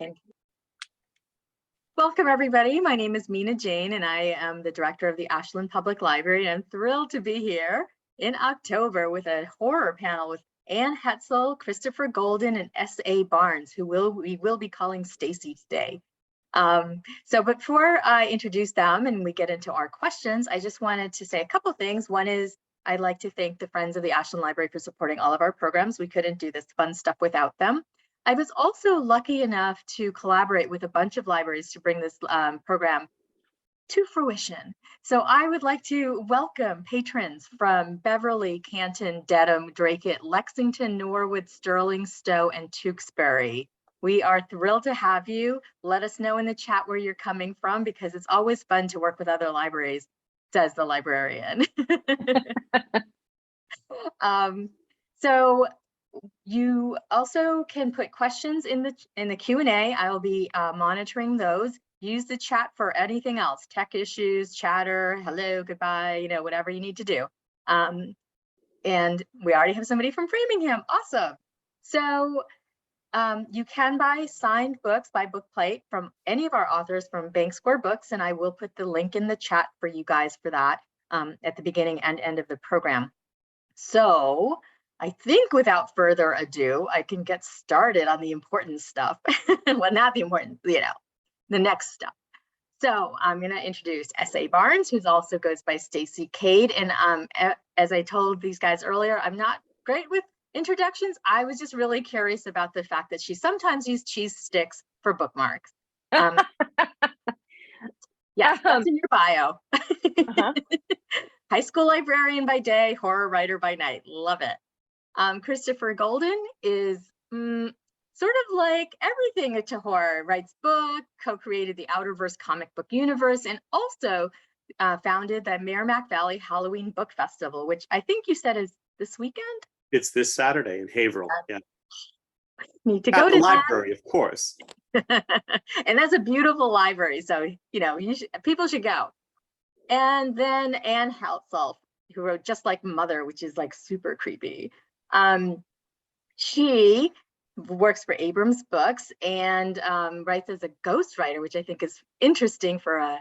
And welcome, everybody. My name is Mina Jane, and I am the director of the Ashland Public Library. I'm thrilled to be here in October with a horror panel with Anne Heltzel, Christopher Golden, and S.A. Barnes, who we will be calling Stacey today. So before I introduce them and we get into our questions, I just wanted to say a couple things. One is I'd like to thank the Friends of the Ashland Library for supporting all of our programs. We couldn't do this fun stuff without them. I was also lucky enough to collaborate with a bunch of libraries to bring this program to fruition. So I would like to welcome patrons from Beverly, Canton, Dedham, Dracut, Lexington, Norwood, Sterling, Stowe, and Tewksbury. We are thrilled to have you. Let us know in the chat where you're coming from, because it's always fun to work with other libraries, says the librarian. So you also can put questions in the Q&A. I will be monitoring those. Use the chat for anything else, tech issues, chatter, hello, goodbye, whatever you need to do. And we already have somebody from Framingham. Awesome. So you can buy signed books by Bookplate from any of our authors from Bank Square Books, and I will put the link in the chat for you guys for that at the beginning and end of the program. So I think without further ado, I can get started on the important stuff. Well, not the important, the next stuff. So I'm going to introduce S.A. Barnes, who also goes by Stacey Kade. And as I told these guys earlier, I'm not great with introductions. I was just really curious about the fact that she sometimes used cheese sticks for bookmarks. Yeah, that's in your bio. High school librarian by day, horror writer by night. Love it. Christopher Golden is sort of like everything to horror, writes books, co-created the Outerverse comic book universe, and also founded the Merrimack Valley Halloween Book Festival, which I think you said is this weekend? It's this Saturday in Haverhill. Yeah. Need to go to the library, of course. And that's a beautiful library, so people should go. And then Anne Heltzel, who wrote Just Like Mother, which is like super creepy. She works for Abrams Books and writes as a ghostwriter, which I think is interesting for a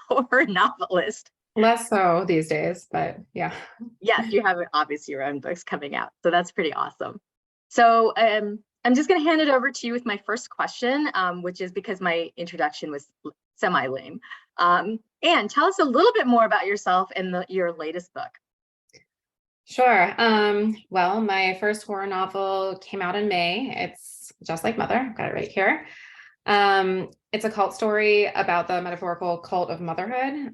horror novelist. Less so these days, but yeah. Yes, you have obviously your own books coming out, so that's pretty awesome. So I'm just going to hand it over to you with my first question, which is because my introduction was semi-lame. Anne, tell us a little bit more about yourself and your latest book. Sure. Well, my first horror novel came out in May. It's Just Like Mother. I've got it right here. It's a cult story about the metaphorical cult of motherhood,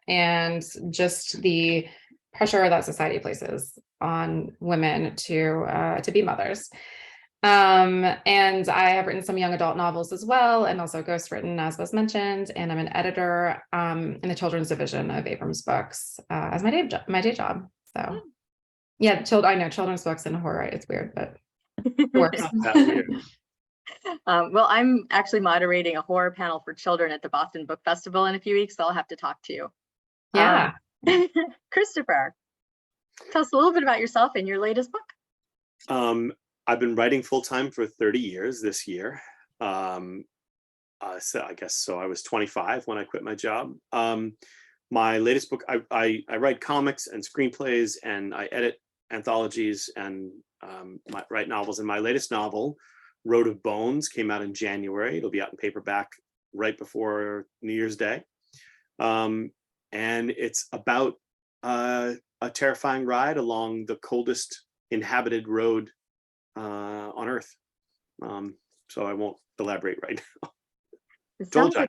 and just the pressure that society places on women to be mothers. And I have written some young adult novels as well, and also ghostwritten, as was mentioned, and I'm an editor in the children's division of Abrams Books as my day job. So yeah, I know children's books and horror, it's weird, but it works. Not that weird. Well, I'm actually moderating a horror panel for children at the Boston Book Festival in a few weeks, so I'll have to talk to you. Yeah. Christopher, tell us a little bit about yourself and your latest book. I've been writing full-time for 30 years this year. So I guess so. I was 25 when I quit my job. My latest book, I write comics and screenplays, and I edit anthologies and write novels. And my latest novel, Road of Bones, came out in January. It'll be out in paperback right before New Year's Day. And it's about a terrifying ride along the coldest inhabited road on Earth. So I won't elaborate right now. Sounds like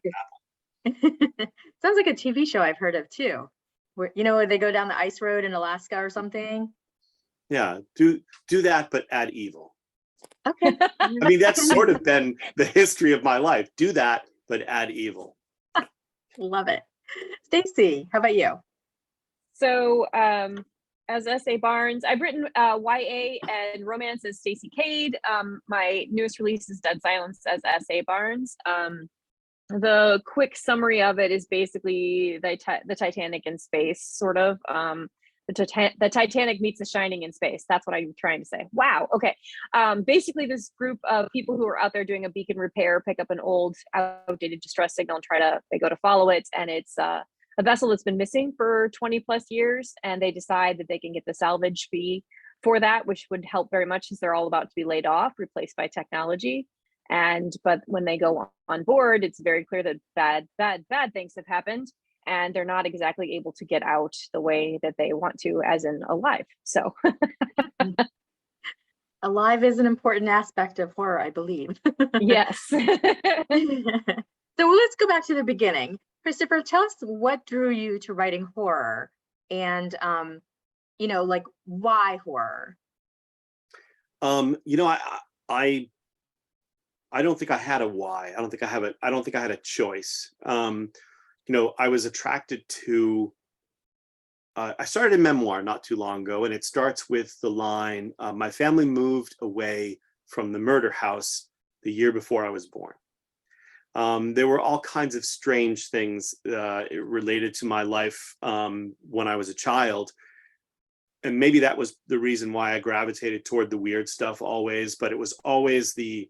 a TV show I've heard of too, where where they go down the ice road in Alaska or something. Yeah, do that, but add evil. Okay. I mean, that's sort of been the history of my life. Do that, but add evil. Love it. Stacey, how about you? So as S.A. Barnes, I've written YA and romance as Stacey Kade. My newest release is Dead Silence as S.A. Barnes. The quick summary of it is basically the Titanic in space, sort of. the Titanic meets The Shining in space. That's what I'm trying to say. Wow. Okay. Basically, this group of people who are out there doing a beacon repair pick up an old, outdated distress signal and they go to follow it, and it's a vessel that's been missing for 20 plus years, and they decide that they can get the salvage fee for that, which would help very much, since they're all about to be laid off, replaced by technology. But when they go on board, it's very clear that bad things have happened, and they're not exactly able to get out the way that they want to, as in alive. So Alive is an important aspect of horror, I believe. yes. So let's go back to the beginning. Christopher, tell us what drew you to writing horror, and like, why horror? I don't think I had a why. I don't think I had a choice. I was attracted to, I started a memoir not too long ago, and it starts with the line, my family moved away from the murder house the year before I was born. There were all kinds of strange things related to my life when I was a child. And maybe that was the reason why I gravitated toward the weird stuff always, but it was always the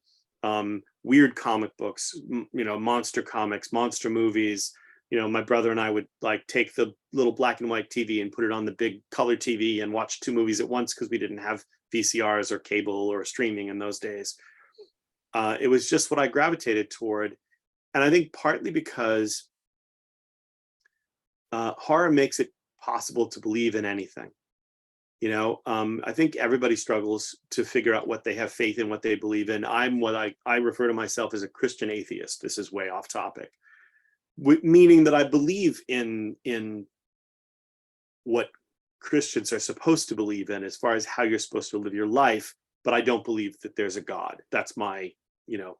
weird comic books, monster comics, monster movies. My brother and I would take the little black and white TV and put it on the big color TV and watch 2 movies at once, because we didn't have VCRs or cable or streaming in those days. It was just what I gravitated toward. And I think partly because horror makes it possible to believe in anything. I think everybody struggles to figure out what they have faith in, what they believe in. I'm what I refer to myself as a Christian atheist. This is way off topic, meaning that I believe in what Christians are supposed to believe in as far as how you're supposed to live your life, but I don't believe that there's a God. That's my,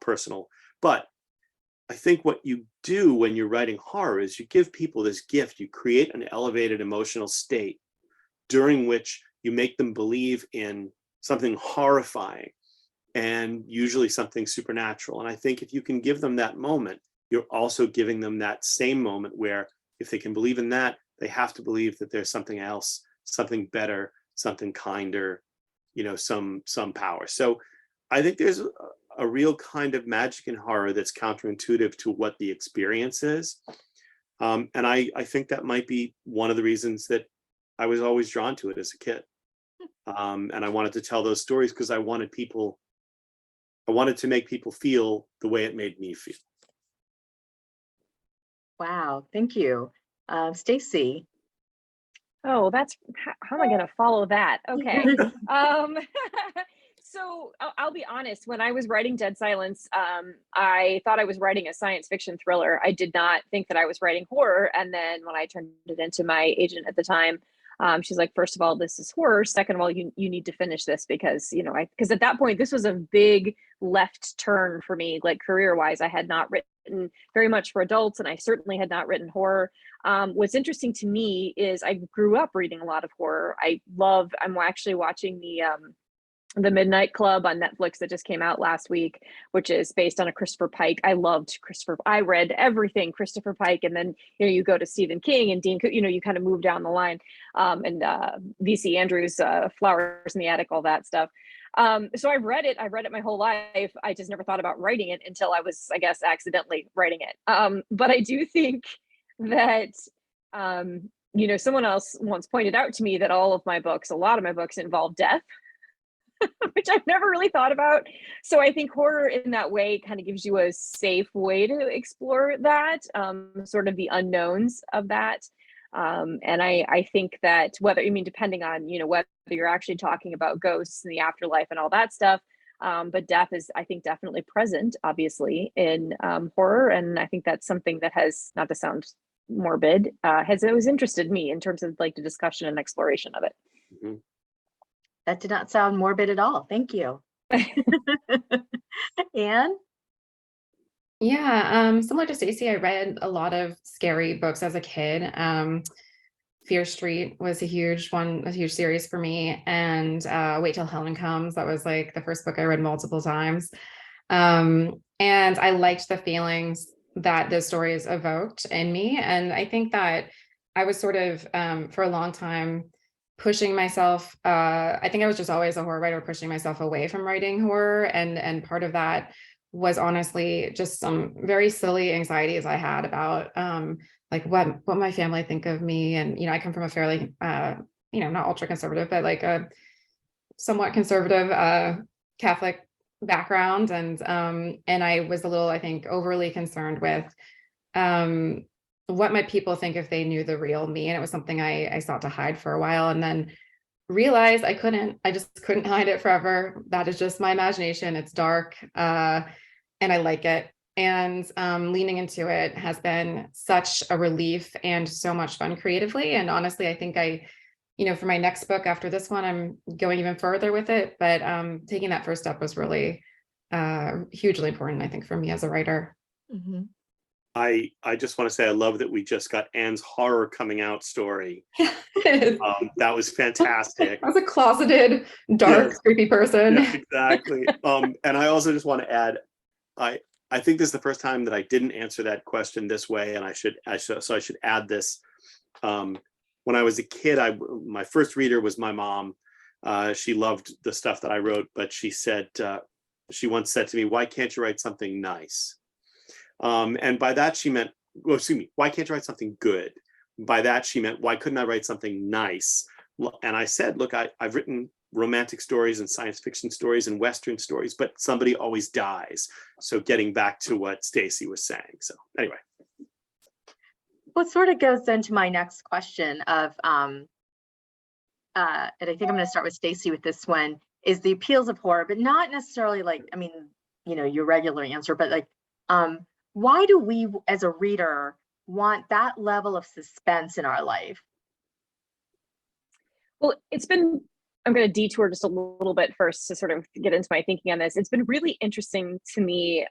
personal. But I think what you do when you're writing horror is you give people this gift. You create an elevated emotional state during which you make them believe in something horrifying, and usually something supernatural. And I think if you can give them that moment, you're also giving them that same moment where, if they can believe in that, they have to believe that there's something else, something better, something kinder, some power. So I think there's a real kind of magic in horror that's counterintuitive to what the experience is. And I think that might be one of the reasons that I was always drawn to it as a kid. And I wanted to tell those stories because I wanted to make people feel the way it made me feel. Wow, thank you. Stacey. Oh, how am I going to follow that? Okay. So I'll be honest, when I was writing Dead Silence, I thought I was writing a science fiction thriller. I did not think that I was writing horror. And then when I turned it into my agent at the time, she's like, first of all, this is horror. Second of all, you need to finish this because, because at that point, this was a big left turn for me, career wise. I had not written very much for adults, and I certainly had not written horror. What's interesting to me is I grew up reading a lot of horror. I'm actually watching the Midnight Club on Netflix that just came out last week, which is based on a Christopher Pike. I loved Christopher. I read everything Christopher Pike, and then you go to Stephen King and Dean. You kind of move down the line, and V.C. Andrews, Flowers in the Attic, all that stuff. So I read it my whole life. I just never thought about writing it until I was, I guess, accidentally writing it. But I do think that someone else once pointed out to me that a lot of my books involve death. Which I've never really thought about. So I think horror in that way kind of gives you a safe way to explore that, sort of the unknowns of that. And I think that depending on, whether you're actually talking about ghosts and the afterlife and all that stuff, but death is, I think, definitely present, obviously, in horror. And I think that's something that has, not to sound morbid, has always interested me in terms of the discussion and exploration of it. Mm-hmm. That did not sound morbid at all. Thank you. Anne? Yeah, similar to Stacey, I read a lot of scary books as a kid. Fear Street was a huge series for me. And Wait Till Helen Comes. That was the first book I read multiple times. And I liked the feelings that those stories evoked in me. And I think that I was sort of, for a long time, pushing myself. I think I was just always a horror writer, pushing myself away from writing horror. And part of that was honestly just some very silly anxieties I had about like what my family think of me. And, I come from a fairly, not ultra conservative, but like a somewhat conservative Catholic background. And I was a little, I think, overly concerned with what might people think if they knew the real me. And it was something I sought to hide for a while, and then realized I just couldn't hide it forever. That is just my imagination. It's dark, and I like it. And leaning into it has been such a relief and so much fun creatively. And honestly, I think for my next book after this one, I'm going even further with it. But taking that first step was really hugely important, I think, for me as a writer. Mm-hmm. I just want to say I love that we just got Anne's horror coming out story. That was fantastic. I was a closeted, dark, creepy person. Yes, exactly. And I also just want to add, I think this is the first time that I didn't answer that question this way, and I should add this. When I was a kid, my first reader was my mom. She loved the stuff that I wrote, but she once said to me, "Why can't you write something nice?" And by that she meant, well, excuse me, why can't you write something good? By that she meant, why couldn't I write something nice? And I said, look, I've written romantic stories and science fiction stories and Western stories, but somebody always dies. So getting back to what Stacey was saying. So anyway. Well, it sort of goes into my next question of, and I think I'm going to start with Stacey with this one, is the appeals of horror, but not necessarily like, your regular answer, but like, why do we as a reader want that level of suspense in our life? Well, I'm going to detour just a little bit first to sort of get into my thinking on this. It's been really interesting to me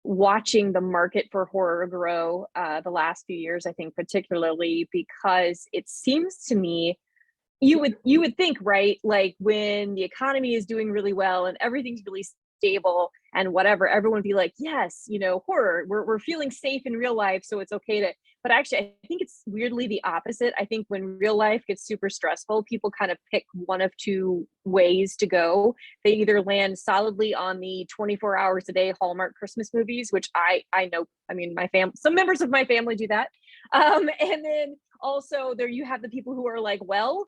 watching the market for horror grow the last few years, I think, particularly because it seems to me, you would think, right? Like when the economy is doing really well and everything's really stable and whatever, everyone would be like, yes, horror, we're feeling safe in real life, so it's okay to, but actually I think it's weirdly the opposite. I think when real life gets super stressful, people kind of pick one of two ways to go. They either land solidly on the 24 hours a day Hallmark Christmas movies, which I know, my family, some members of my family do that, and then also there you have the people who are like, well,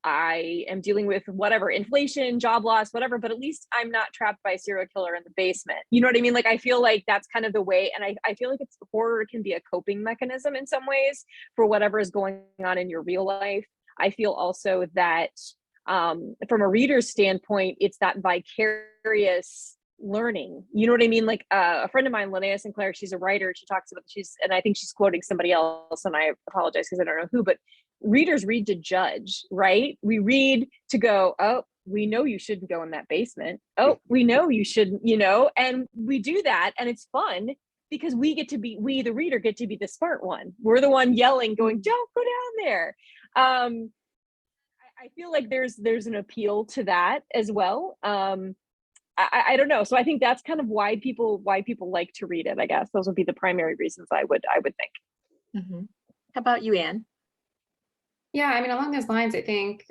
I am dealing with whatever, inflation, job loss, whatever, but at least I'm not trapped by a serial killer in the basement. You know what I mean? Like, I feel like that's kind of the way. And I feel like horror can be a coping mechanism in some ways for whatever is going on in your real life. I feel also that from a reader's standpoint, it's that vicarious learning. You know what I mean? Like a friend of mine, Linnea Sinclair, she's a writer. She talks about, and I think she's quoting somebody else, and I apologize because I don't know who, but readers read to judge, right? We read to go, oh, we know you shouldn't go in that basement. Oh, we know you shouldn't, and we do that. And it's fun because we, the reader, get to be the smart one. We're the one yelling, going, don't go down there. I feel like there's an appeal to that as well. I don't know. So I think that's kind of why people like to read it, I guess. Those would be the primary reasons I would think. Mm-hmm. How about you, Anne? Yeah, along those lines, I think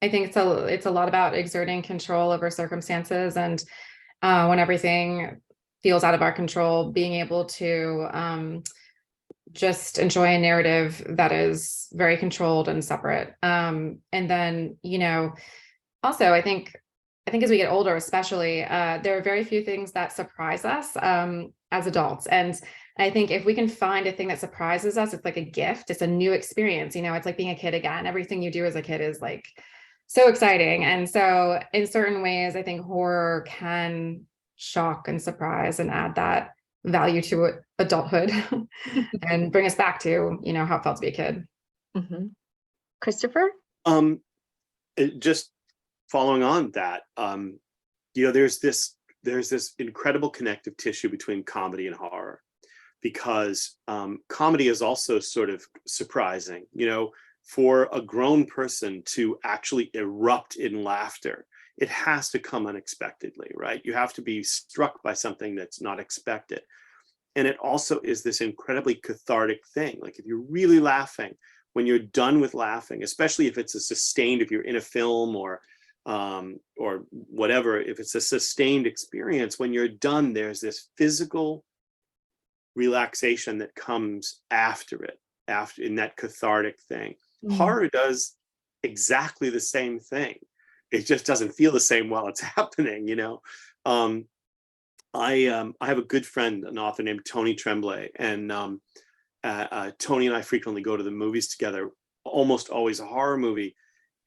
it's a lot about exerting control over circumstances, and when everything feels out of our control, being able to just enjoy a narrative that is very controlled and separate. And then, also I think as we get older, especially, there are very few things that surprise us as adults. And I think if we can find a thing that surprises us, it's like a gift. It's a new experience. It's like being a kid again. Everything you do as a kid is like so exciting. And so in certain ways, I think horror can shock and surprise and add that value to adulthood and bring us back to, how it felt to be a kid. Mm-hmm. Christopher? Just following on that, there's this incredible connective tissue between comedy and horror, because comedy is also sort of surprising. For a grown person to actually erupt in laughter, it has to come unexpectedly, right? You have to be struck by something that's not expected. And it also is this incredibly cathartic thing. Like if you're really laughing, when you're done with laughing, especially if it's a sustained, if you're in a film or whatever, if it's a sustained experience, when you're done, there's this physical relaxation that comes after it, after in that cathartic thing. Horror does exactly the same thing. It just doesn't feel the same while it's happening, you know. I have a good friend, an author named Tony Tremblay, and Tony and I frequently go to the movies together, almost always a horror movie.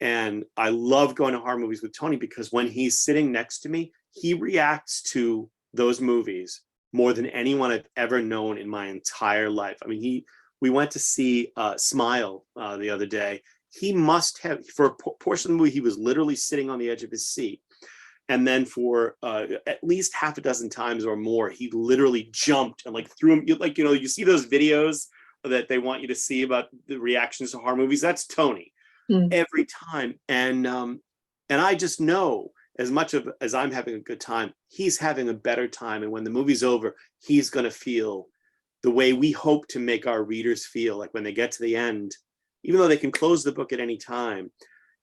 And I love going to horror movies with Tony because when he's sitting next to me, he reacts to those movies more than anyone I've ever known in my entire life. I mean, we went to see Smile the other day. He must have, for a portion of the movie, he was literally sitting on the edge of his seat. And then for at least half a dozen times or more, he literally jumped and like threw him, like, you know, you see those videos that they want you to see about the reactions to horror movies. That's Tony every time. And I just know, as much of as I'm having a good time, he's having a better time. And when the movie's over, he's going to feel the way we hope to make our readers feel. Like when they get to the end, even though they can close the book at any time,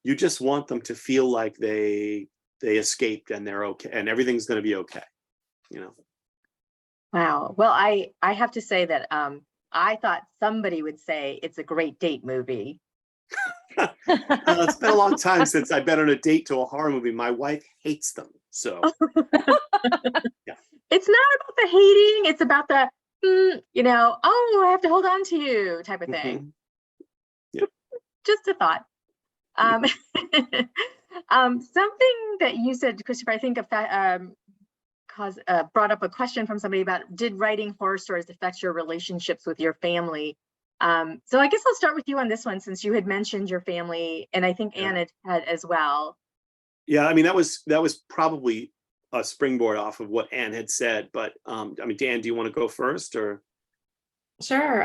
you just want them to feel like they escaped and they're okay and everything's going to be okay, you know. Wow. Well, I have to say that I thought somebody would say it's a great date movie. It's been a long time since I've been on a date to a horror movie. My wife hates them, so yeah. It's not about the hating, it's about the you know, oh, I have to hold on to you type of thing. Yeah. Just a thought. Something that you said, Christopher, I think brought up a question from somebody about, did writing horror stories affect your relationships with your family? So I guess I'll start with you on this one, since you had mentioned your family, and I think Anne had as well. Yeah, I mean, that was probably a springboard off of what Anne had said, but I mean, Dan, do you want to go first, or? Sure.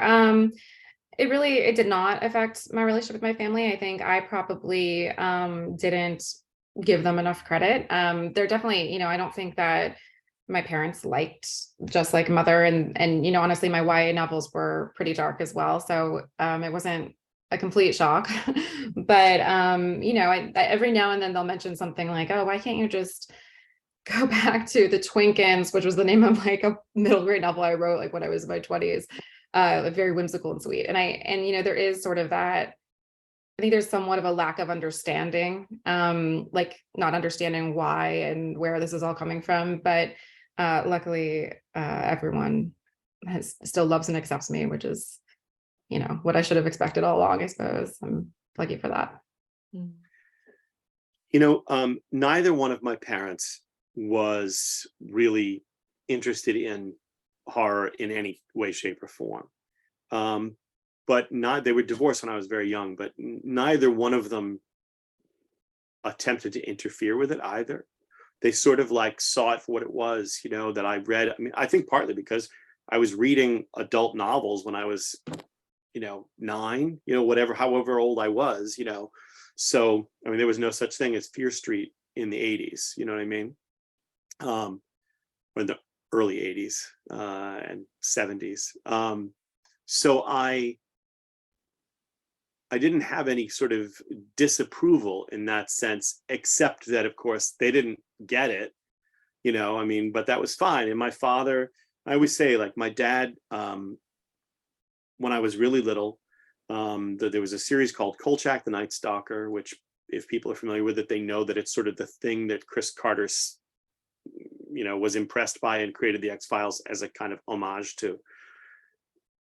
It did not affect my relationship with my family. I think I probably didn't give them enough credit. They're definitely, you know, I don't think that my parents liked Just Like Mother, and you know, honestly, my YA novels were pretty dark as well, so it wasn't a complete shock. But you know, I every now and then they'll mention something like, oh, why can't you just go back to The Twinkins, which was the name of like a middle grade novel I wrote like when I was in my 20s. Very whimsical and sweet. And you know, there is sort of that, I think there's somewhat of a lack of understanding, like not understanding why and where this is all coming from. But luckily, everyone still loves and accepts me, which is, you know, what I should have expected all along, I suppose. I'm lucky for that. You know, neither one of my parents was really interested in horror in any way, shape, or form. But they were divorced when I was very young, but neither one of them attempted to interfere with it either. They sort of like saw it for what it was, you know, that I read. I mean, I think partly because I was reading adult novels when I was, you know, 9, you know, whatever, however old I was, you know. So, I mean, there was no such thing as Fear Street in the 80s, you know what I mean? Or in the early 80s and 70s. So I didn't have any sort of disapproval in that sense, except that, of course, they didn't get it, you know, I mean, but that was fine. And my father, I always say, like, my dad, when I was really little, there was a series called Kolchak, the Night Stalker, which, if people are familiar with it, they know that it's sort of the thing that Chris Carter's, you know, was impressed by and created the X-Files as a kind of homage to.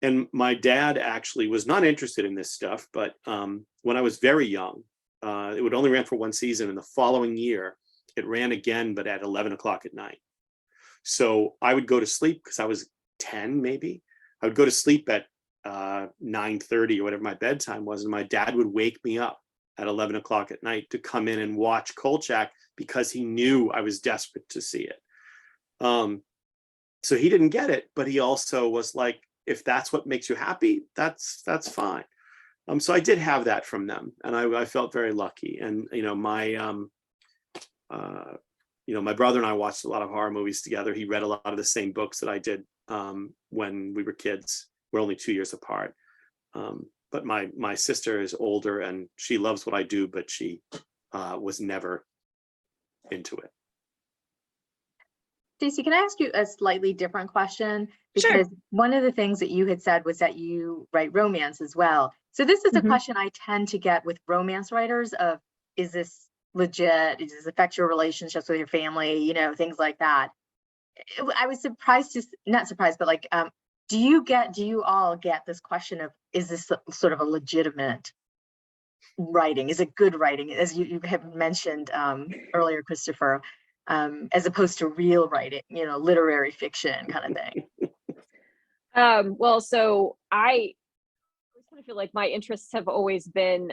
And my dad actually was not interested in this stuff, but when I was very young, it would only ran for one season, and the following year it ran again, but at 11 o'clock at night. So I would go to sleep, because I was 10 maybe. I would go to sleep at 9:30 or whatever my bedtime was, and my dad would wake me up at 11 o'clock at night to come in and watch Kolchak, because he knew I was desperate to see it. So he didn't get it, but he also was like, if that's what makes you happy, that's fine. So I did have that from them, and I felt very lucky. And you know, my brother and I watched a lot of horror movies together. He read a lot of the same books that I did when we were kids. We're only 2 years apart. but my sister is older and she loves what I do, but she was never into it. Stacey, can I ask you a slightly different question? Sure. Because one of the things that you had said was that you write romance as well. So this is a question I tend to get with romance writers of, is this legit? Does this affect your relationships with your family? You know, things like that. I was surprised to, not surprised, but like, do you all get this question of, is this sort of a legitimate writing? Is it good writing? As you have mentioned earlier, Christopher, as opposed to real writing, you know, literary fiction kind of thing. Well, so I kind of feel like my interests have always been,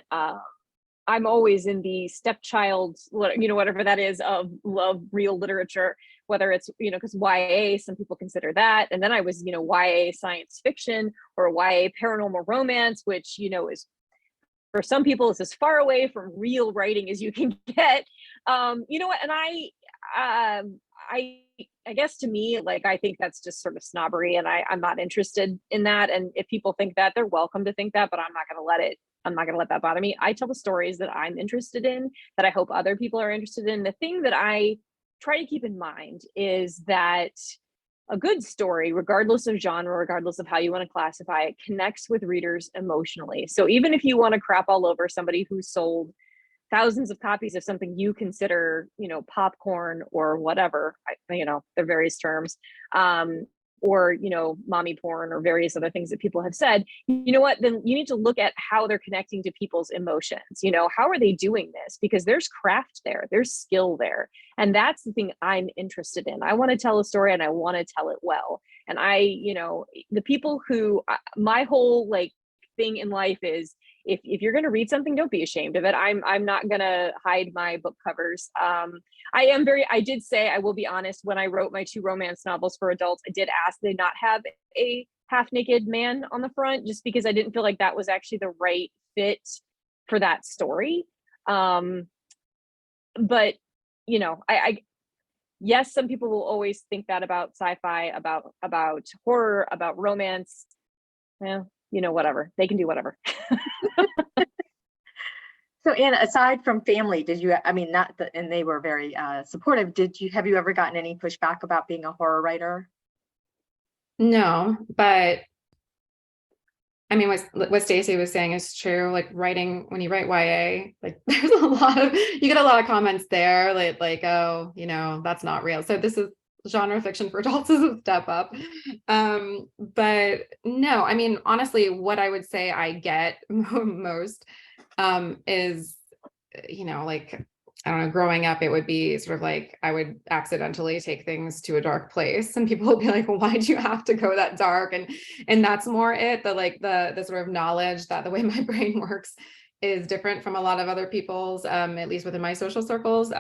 I'm always in the stepchild, you know, whatever that is, of love, real literature, whether it's, you know, because YA, some people consider that. And then I was, you know, YA science fiction or YA paranormal romance, which, you know, is for some people is as far away from real writing as you can get. You know what? And I guess to me, like, I think that's just sort of snobbery, and I'm not interested in that. And if people think that, they're welcome to think that, but I'm not going to let that bother me. I tell the stories that I'm interested in, that I hope other people are interested in. The thing that I try to keep in mind is that a good story, regardless of genre, regardless of how you want to classify it, connects with readers emotionally. So even if you want to crap all over somebody who sold thousands of copies of something you consider, you know, popcorn or whatever, you know, their various terms, or, you know, mommy porn or various other things that people have said, you know what, then you need to look at how they're connecting to people's emotions. You know, how are they doing this? Because there's craft there, there's skill there. And that's the thing I'm interested in. I want to tell a story and I want to tell it well. And you know, the people who, my whole like thing in life is, if you're going to read something, don't be ashamed of it. I'm not going to hide my book covers. I did say, I will be honest, when I wrote my 2 romance novels for adults, I did ask they not have a half naked man on the front, just because I didn't feel like that was actually the right fit for that story. But, you know, yes, some people will always think that about sci-fi, about horror, about romance. Well, you know, whatever, they can do whatever. So Anne, aside from family, did you, I mean, not that, and they were very supportive, have you ever gotten any pushback about being a horror writer? No, but I mean, what Stacey was saying is true. Like writing, when you write YA, like there's you get a lot of comments there, like, oh, you know, that's not real. So this is genre fiction for adults is a step up. But no, I mean, honestly, what I would say I get most is, you know, like, I don't know, growing up, it would be sort of like, I would accidentally take things to a dark place and people would be like, well, why'd you have to go that dark? And that's more it, the sort of knowledge that the way my brain works is different from a lot of other people's, at least within my social circles.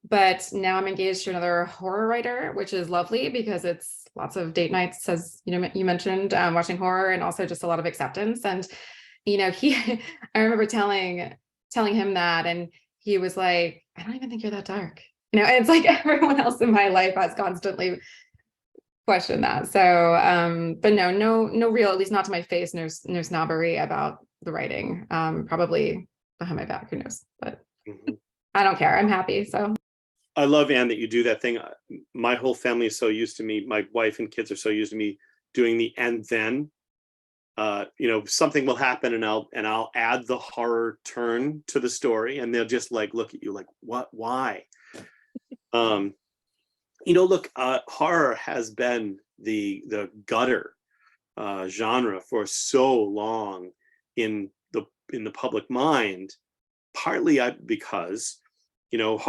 But now I'm engaged to another horror writer, which is lovely because it's lots of date nights, as you know, you mentioned, watching horror, and also just a lot of acceptance. And, you know, I remember telling him that, and he was like, I don't even think you're that dark. You know, and it's like everyone else in my life has constantly questioned that. So, but no real, at least not to my face, no snobbery about the writing. Probably behind my back, who knows? But I don't care. I'm happy. So. I love, Anne, that you do that thing. My whole family is so used to me. My wife and kids are so used to me doing the and then. You know, something will happen and I'll add the horror turn to the story, and they'll just like look at you like, what? Why? You know, look, horror has been the gutter genre for so long in the public mind, partly because, you know,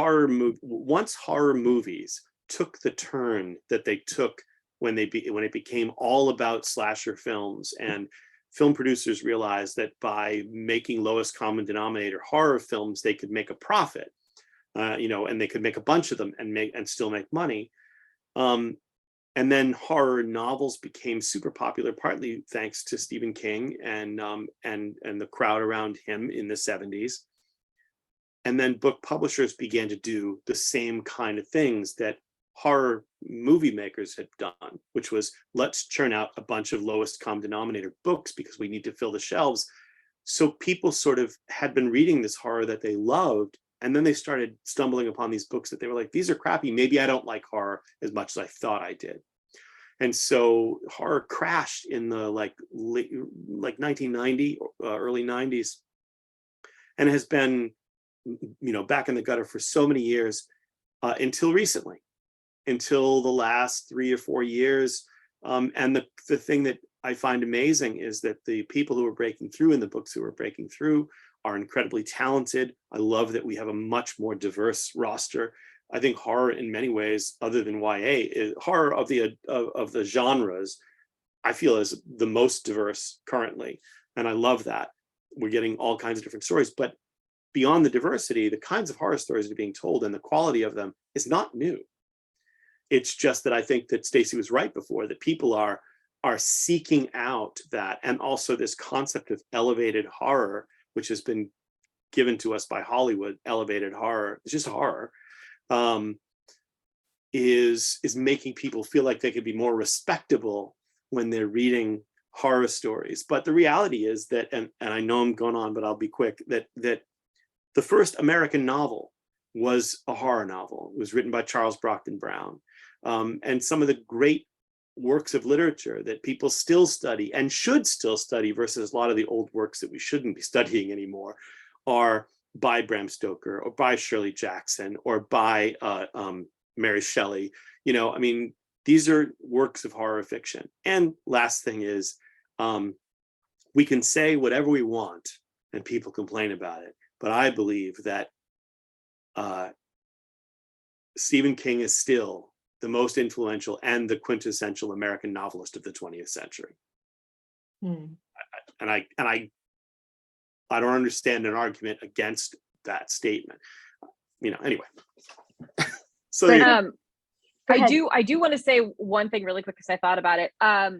once horror movies took the turn that they took when it became all about slasher films, and film producers realized that by making lowest common denominator horror films, they could make a profit, you know, and they could make a bunch of them and still make money. And then horror novels became super popular, partly thanks to Stephen King and the crowd around him in the 70s. And then book publishers began to do the same kind of things that horror movie makers had done, which was, let's churn out a bunch of lowest common denominator books because we need to fill the shelves. So people sort of had been reading this horror that they loved, and then they started stumbling upon these books that they were like, these are crappy. Maybe I don't like horror as much as I thought I did. And so horror crashed in the like 1990, early 90s, and has been, back in the gutter for so many years, until recently, until the last 3 or 4 years. And the thing that I find amazing is that the people who are breaking through in the books who are breaking through are incredibly talented. I love that we have a much more diverse roster. I think horror in many ways, other than YA, horror of the genres, I feel is the most diverse currently. And I love that. We're getting all kinds of different stories, but beyond the diversity, the kinds of horror stories that are being told and the quality of them is not new. It's just that I think that Stacey was right before, that people are seeking out that, and also this concept of elevated horror, which has been given to us by Hollywood. Elevated horror, it's just horror, is making people feel like they could be more respectable when they're reading horror stories. But the reality is that, and I know I'm going on, but I'll be quick, that the first American novel was a horror novel. It was written by Charles Brockden Brown. And some of the great works of literature that people still study and should still study, versus a lot of the old works that we shouldn't be studying anymore, are by Bram Stoker or by Shirley Jackson or by Mary Shelley. These are works of horror fiction. And last thing is, we can say whatever we want and people complain about it. But I believe that Stephen King is still the most influential and the quintessential American novelist of the 20th century. And I don't understand an argument against that statement. Anyway. So I do want to say one thing really quick because I thought about it. Of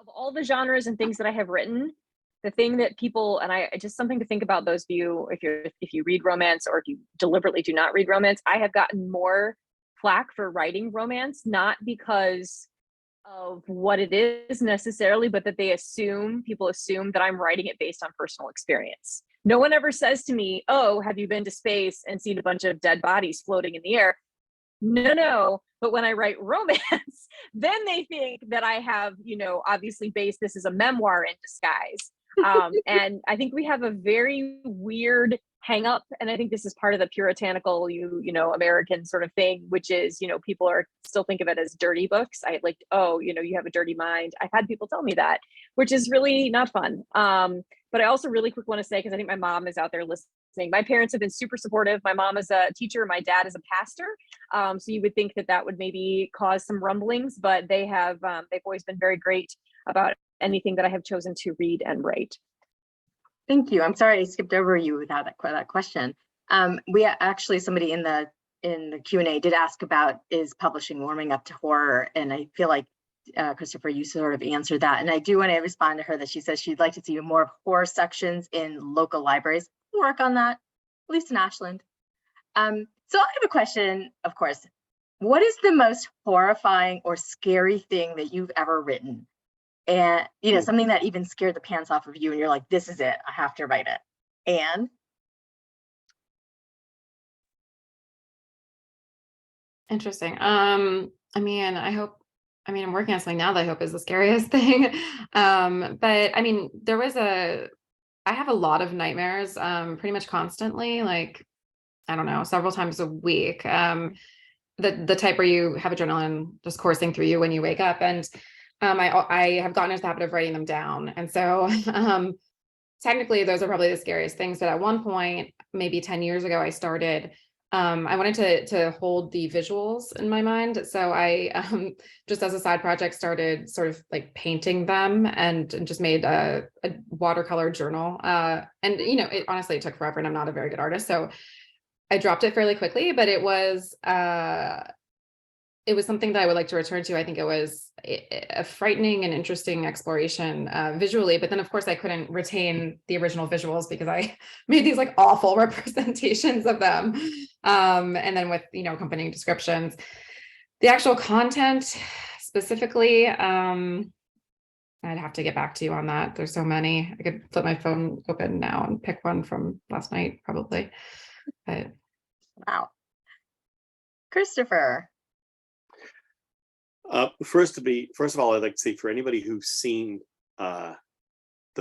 all the genres and things that I have written, the thing that people, and I just something to think about, those of you, if you read romance or if you deliberately do not read romance, I have gotten more flack for writing romance, not because of what it is necessarily, but that people assume that I'm writing it based on personal experience. No one ever says to me, oh, have you been to space and seen a bunch of dead bodies floating in the air? No. But when I write romance, then they think that I have, obviously based this as a memoir in disguise. And I think we have a very weird hang up. And I think this is part of the puritanical, American sort of thing, which is, people still think of it as dirty books. You have a dirty mind. I've had people tell me that, which is really not fun. But I also really quick want to say, because I think my mom is out there listening, my parents have been super supportive. My mom is a teacher, my dad is a pastor. So you would think that would maybe cause some rumblings, but they've always been very great about anything that I have chosen to read and write. Thank you. I'm sorry I skipped over you without that question. We actually, somebody in the Q&A did ask about, is publishing warming up to horror? And I feel like Christopher, you sort of answered that. And I do want to respond to her that she says she'd like to see more of horror sections in local libraries. We'll work on that, at least in Ashland. So I have a question, of course. What is the most horrifying or scary thing that you've ever written? And, something that even scared the pants off of you and you're like, this is it, I have to write it. Anne? Interesting. I'm working on something now that I hope is the scariest thing. But I have a lot of nightmares, pretty much constantly, like, I don't know, several times a week. The type where you have adrenaline just coursing through you when you wake up. And I have gotten into the habit of writing them down. And so technically those are probably the scariest things. But at one point, maybe 10 years ago, I started, I wanted to hold the visuals in my mind. So I just as a side project started sort of like painting them and just made a watercolor journal. And it took forever and I'm not a very good artist. So I dropped it fairly quickly, but it was something that I would like to return to. I think it was a frightening and interesting exploration visually, but then of course I couldn't retain the original visuals because I made these like awful representations of them. And then with, accompanying descriptions. The actual content specifically, I'd have to get back to you on that. There's so many. I could flip my phone open now and pick one from last night, probably. But Wow. Christopher. First of all, I'd like to say for anybody who's seen the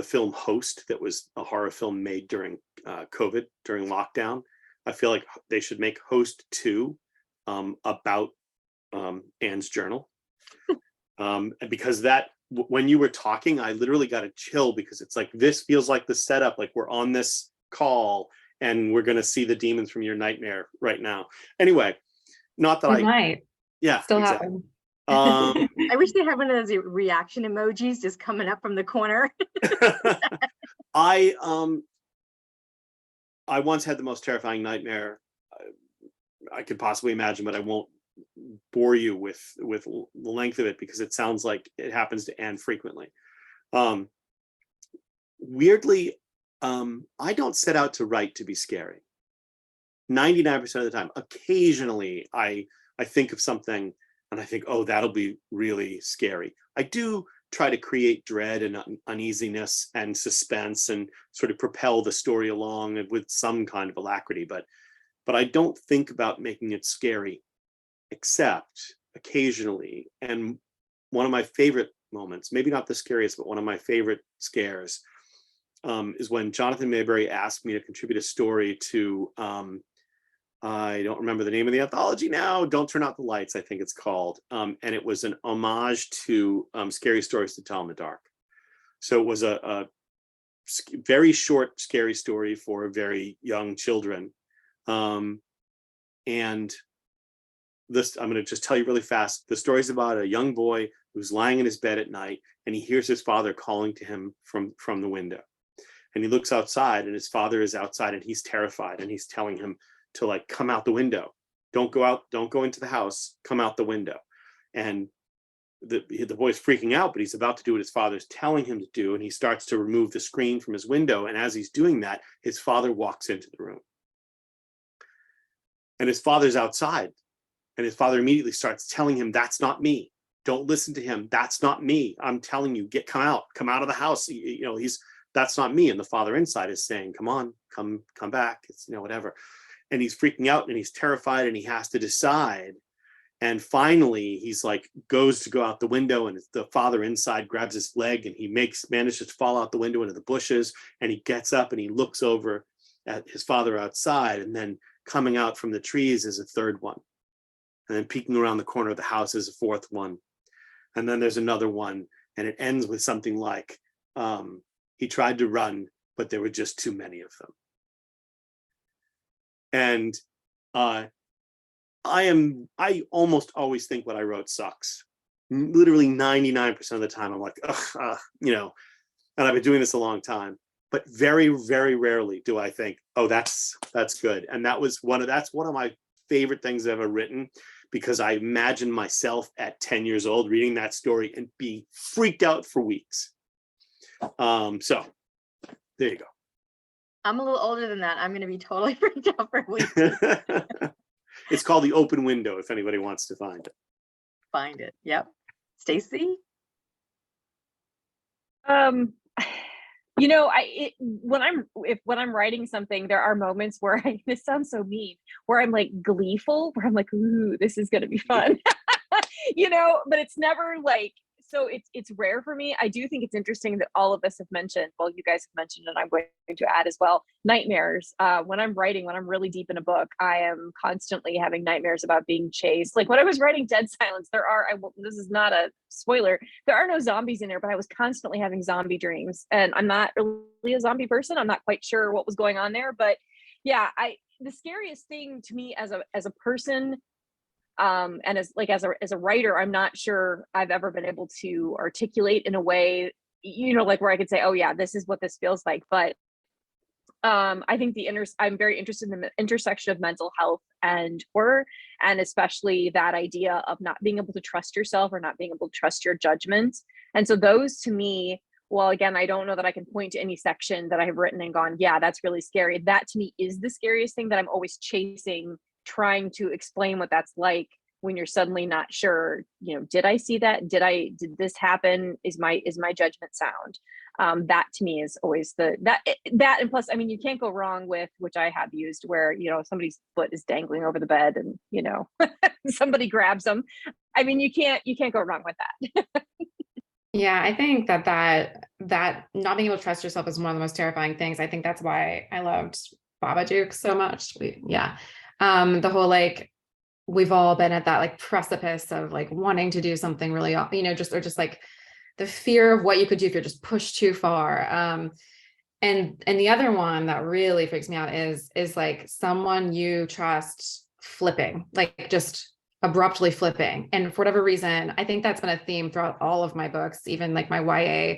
film Host, that was a horror film made during COVID, during lockdown, I feel like they should make Host 2 about Anne's journal. Because when you were talking, I literally got a chill, because it's like, this feels like the setup, like we're on this call and we're going to see the demons from your nightmare right now. Anyway, not that it might yeah, still exactly. happen. I wish they had one of those reaction emojis just coming up from the corner. I once had the most terrifying nightmare I could possibly imagine, but I won't bore you with the length of it, because it sounds like it happens to Anne frequently. Weirdly, I don't set out to write to be scary. 99% of the time. Occasionally, I think of something and I think, oh, that'll be really scary. I do try to create dread and uneasiness and suspense and sort of propel the story along with some kind of alacrity, but I don't think about making it scary, except occasionally. And one of my favorite moments, maybe not the scariest, but one of my favorite scares, is when Jonathan Mayberry asked me to contribute a story to I don't remember the name of the anthology now. Don't Turn Out the Lights, I think it's called. And it was an homage to Scary Stories to Tell in the Dark. So it was a very short, scary story for very young children. And this, I'm going to just tell you really fast. The story is about a young boy who's lying in his bed at night, and he hears his father calling to him from the window. And he looks outside, and his father is outside, and he's terrified, and he's telling him to like come out the window. Don't go out, don't go into the house, come out the window. And the boy's freaking out, but he's about to do what his father's telling him to do, and he starts to remove the screen from his window. And as he's doing that, his father walks into the room. And his father's outside, and his father immediately starts telling him, that's not me. Don't listen to him. That's not me. I'm telling you, come out of the house. That's not me. And the father inside is saying, come on, come back. It's, whatever. And he's freaking out and he's terrified and he has to decide. And finally, he's like, goes to go out the window, and the father inside grabs his leg, and he manages to fall out the window into the bushes. And he gets up and he looks over at his father outside, and then coming out from the trees is a third one. And then peeking around the corner of the house is a fourth one. And then there's another one, and it ends with something like, he tried to run, but there were just too many of them. And I almost always think what I wrote sucks. Literally 99% of the time, I'm like, and I've been doing this a long time. But very, very rarely do I think, oh, that's good. And that's one of my favorite things I've ever written, because I imagine myself at 10 years old reading that story and being freaked out for weeks. So there you go. I'm a little older than that. I'm going to be totally freaked out for weeks. It's called The Open Window, if anybody wants to find it. Find it. Yep. Stacey? When I'm writing something, there are moments where this sounds so mean, where I'm like gleeful, where I'm like, ooh, this is gonna be fun. But it's never like, so it's rare for me. I do think it's interesting that all of us have mentioned, well, you guys have mentioned, and I'm going to add as well, nightmares. When I'm writing, when I'm really deep in a book, I am constantly having nightmares about being chased. Like when I was writing Dead Silence, this is not a spoiler, there are no zombies in there, but I was constantly having zombie dreams. And I'm not really a zombie person. I'm not quite sure what was going on there. But yeah, the scariest thing to me as a person, and as a writer, I'm not sure I've ever been able to articulate in a way, like where I could say, oh yeah, this is what this feels like. But I think I'm very interested in the intersection of mental health and horror, and especially that idea of not being able to trust yourself or not being able to trust your judgment. And so those to me, well, again, I don't know that I can point to any section that I have written and gone, yeah, that's really scary. That to me is the scariest thing that I'm always chasing, trying to explain what that's like when you're suddenly not sure, did I see that? Did this happen? Is my judgment sound? That to me is always that, and plus, I mean, you can't go wrong with, which I have used, where, somebody's foot is dangling over the bed and, somebody grabs them. I mean, you can't go wrong with that. Yeah, I think that not being able to trust yourself is one of the most terrifying things. I think that's why I loved Babadook so much. The whole, like, we've all been at that like precipice of like wanting to do something really, just like the fear of what you could do if you're just pushed too far. And the other one that really freaks me out is like someone you trust flipping, like just abruptly flipping. And for whatever reason, I think that's been a theme throughout all of my books, even like my YA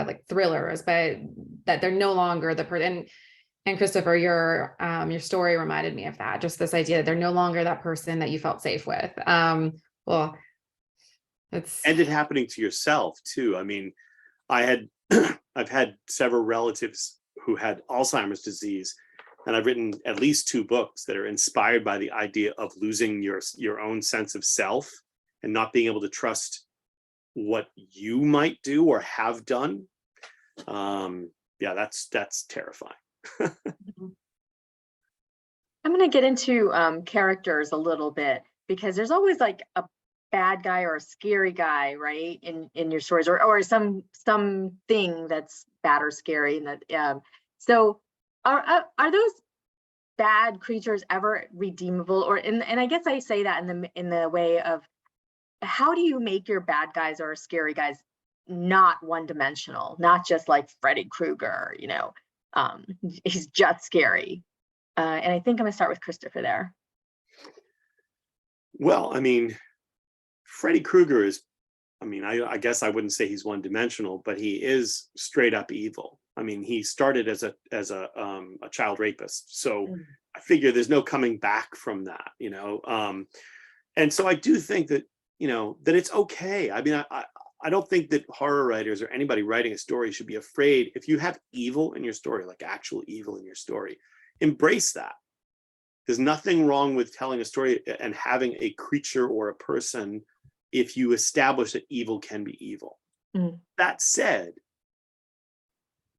like thrillers, but that they're no longer the person. And Christopher, your story reminded me of that, just this idea that they're no longer that person that you felt safe with. Well, it's and it happening to yourself too. I mean, I've had several relatives who had Alzheimer's disease, and I've written at least 2 books that are inspired by the idea of losing your own sense of self and not being able to trust what you might do or have done. Yeah, that's terrifying. I'm going to get into characters a little bit, because there's always like a bad guy or a scary guy, right, in your stories, or something that's bad or scary. And that so are those bad creatures ever redeemable? Or and I guess I say that in the way of, how do you make your bad guys or scary guys not one-dimensional, not just like Freddy Krueger, he's just scary. And I think I'm gonna start with Christopher there. Well, I mean, Freddy Krueger is, I mean, I guess I wouldn't say he's one-dimensional, but he is straight up evil. I mean, he started as a child rapist, so I figure there's no coming back from that, and so I do think that that it's okay. I mean, I don't think that horror writers or anybody writing a story should be afraid. If you have evil in your story, like actual evil in your story, embrace that. There's nothing wrong with telling a story and having a creature or a person if you establish that evil can be evil. That said,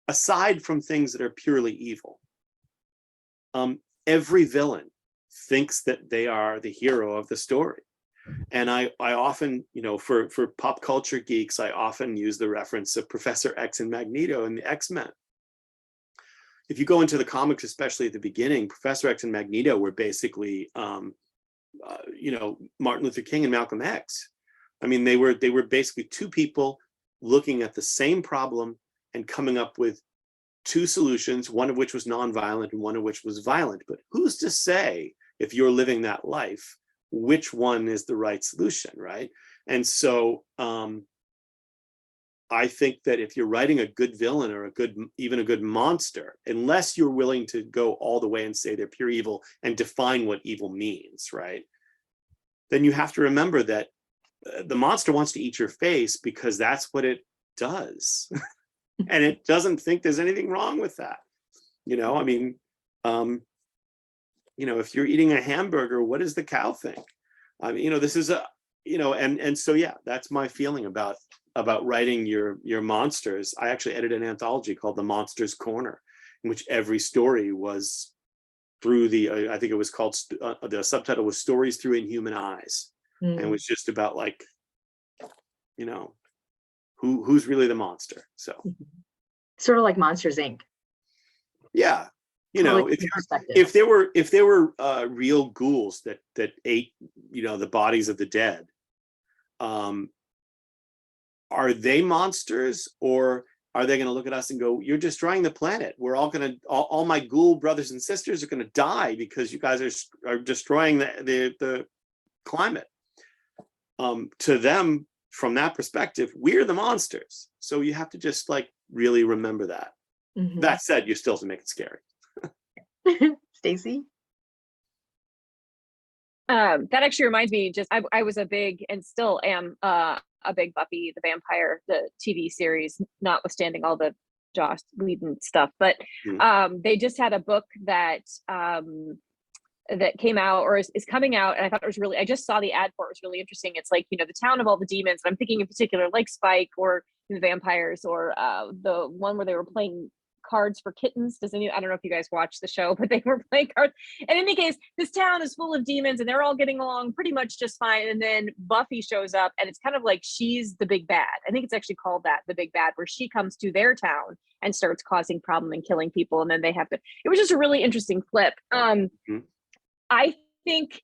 aside from things that are purely evil, every villain thinks that they are the hero of the story. And I often, for pop culture geeks, I often use the reference of Professor X and Magneto in the X-Men. If you go into the comics, especially at the beginning, Professor X and Magneto were basically, Martin Luther King and Malcolm X. I mean, they were basically 2 people looking at the same problem and coming up with 2 solutions, one of which was nonviolent and one of which was violent. But who's to say, if you're living that life, which one is the right solution, right? And so I think that if you're writing a good villain or even a good monster, unless you're willing to go all the way and say they're pure evil and define what evil means, right? Then you have to remember that the monster wants to eat your face because that's what it does. And it doesn't think there's anything wrong with that. I mean, if you're eating a hamburger, what does the cow think? I mean, this is and so, yeah, that's my feeling about writing your monsters. I actually edited an anthology called The Monsters Corner, in which every story was through I think it was called, the subtitle was Stories Through Inhuman Eyes. And it was just about like, who's really the monster. So Sort of like Monsters, Inc. Yeah. If there were real ghouls that ate, the bodies of the dead, are they monsters, or are they going to look at us and go, "You're destroying the planet. We're all all my ghoul brothers and sisters are going to die because you guys are destroying the climate." To them, from that perspective, we're the monsters. So you have to just like really remember that. That said, you still have to make it scary. Stacey? That actually reminds me, I was a big, and still am, a big Buffy the Vampire, the TV series, notwithstanding all the Joss Whedon stuff. But they just had a book that that came out or is coming out, and I thought it was really, I just saw the ad for it, was really interesting. It's like, the town of all the demons, and I'm thinking in particular like Spike or the vampires, or the one where they were playing cards for kittens. I don't know if you guys watched the show, but they were playing cards. And in any case, this town is full of demons and they're all getting along pretty much just fine. And then Buffy shows up, and it's kind of like she's the big bad. I think it's actually called that, the big bad, where she comes to their town and starts causing problem and killing people. And then they have to, it was just a really interesting flip. I think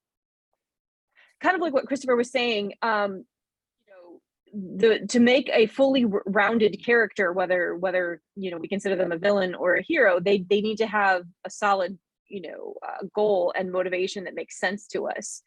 kind of like what Christopher was saying, to make a fully rounded character, whether we consider them a villain or a hero, they need to have a solid goal and motivation that makes sense to us.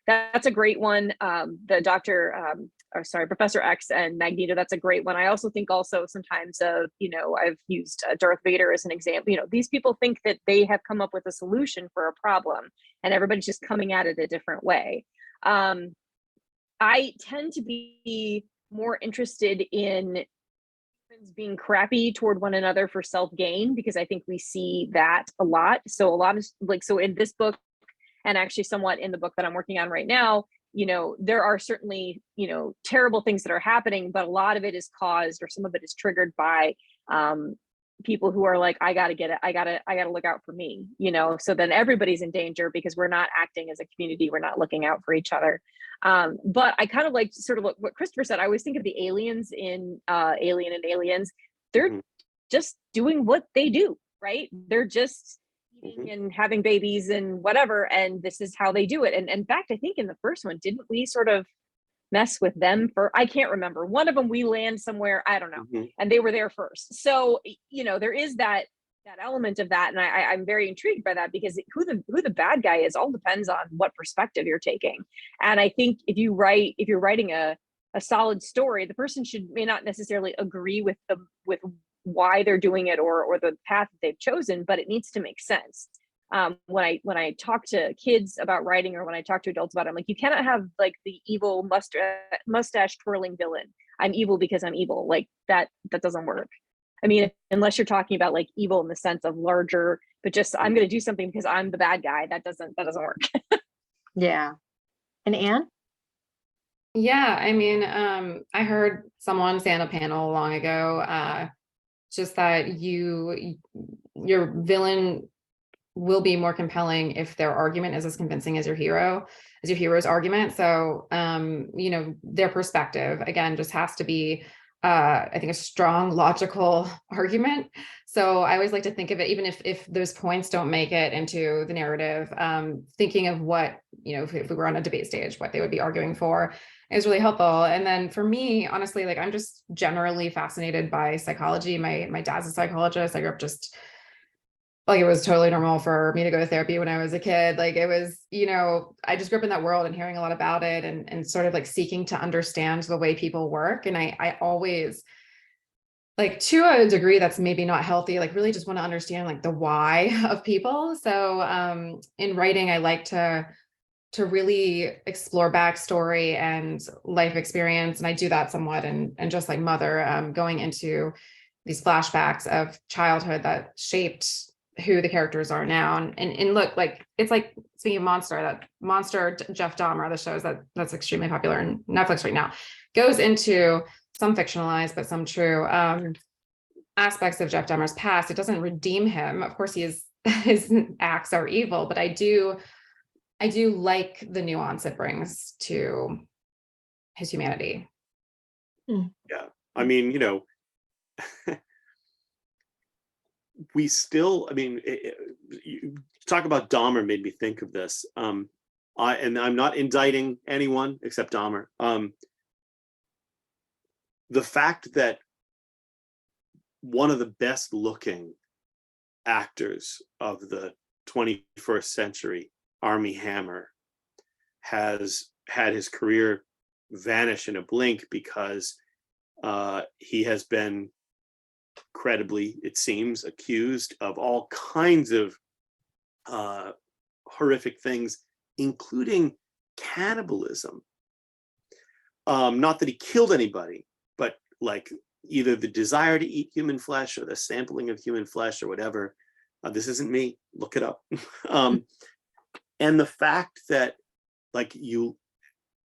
That's a great one. The Professor X and Magneto, that's a great one. I also think sometimes of, I've used Darth Vader as an example. These people think that they have come up with a solution for a problem, and everybody's just coming at it a different way. I tend to be more interested in humans being crappy toward one another for self-gain, because I think we see that a lot. So a lot of so in this book, and actually somewhat in the book that I'm working on right now, there are certainly, terrible things that are happening, but a lot of it is caused, or some of it is triggered by people who are like, I gotta get it. I gotta look out for me, so then everybody's in danger because we're not acting as a community. We're not looking out for each other. But I kind of like sort of what Christopher said. I always think of the aliens in Alien and Aliens. They're just doing what they do, right? They're just eating and having babies and whatever. And this is how they do it. And in fact, I think in the first one, didn't we sort of mess with them I can't remember. One of them, we land somewhere, I don't know. And they were there first. So, there is that element of that. And I'm very intrigued by that, because who the bad guy is all depends on what perspective you're taking. And I think if you're writing a solid story, the person may not necessarily agree with why they're doing it or the path that they've chosen, but it needs to make sense. When I talk to kids about writing, or when I talk to adults about it, I'm like, you cannot have like the evil mustache twirling villain. I'm evil because I'm evil. Like that doesn't work. I mean, unless you're talking about like evil in the sense of larger, but just I'm going to do something because I'm the bad guy. That doesn't work. Yeah. And Anne? Yeah, I mean, I heard someone say on a panel long ago, just that your villain will be more compelling if their argument is as convincing as your hero's argument. So, their perspective, again, just has to be, I think, a strong, logical argument. So I always like to think of it, even if those points don't make it into the narrative, thinking of what, if we were on a debate stage, what they would be arguing for is really helpful. And then for me, honestly, like I'm just generally fascinated by psychology. My dad's a psychologist. I grew up just like, it was totally normal for me to go to therapy when I was a kid. Like it was, I just grew up in that world and hearing a lot about it and sort of like seeking to understand the way people work. And I always, like, to a degree that's maybe not healthy, like really just want to understand like the why of people. So in writing, I like to really explore backstory and life experience. And I do that somewhat. And just like Mother, going into these flashbacks of childhood that shaped who the characters are now. And look, like, it's like, speaking of Monster, Jeff Dahmer, the shows that's extremely popular on Netflix right now, goes into some fictionalized, but some true aspects of Jeff Dahmer's past. It doesn't redeem him. Of course, his acts are evil, but I do like the nuance it brings to his humanity. Yeah. I mean, we still, you talk about Dahmer made me think of this. And I'm not indicting anyone except Dahmer. The fact that one of the best looking actors of the 21st century, Armie Hammer, has had his career vanish in a blink because he has been credibly, it seems, accused of all kinds of horrific things, including cannibalism. Not that he killed anybody, but like either the desire to eat human flesh or the sampling of human flesh or whatever. This isn't me, look it up. And the fact that like you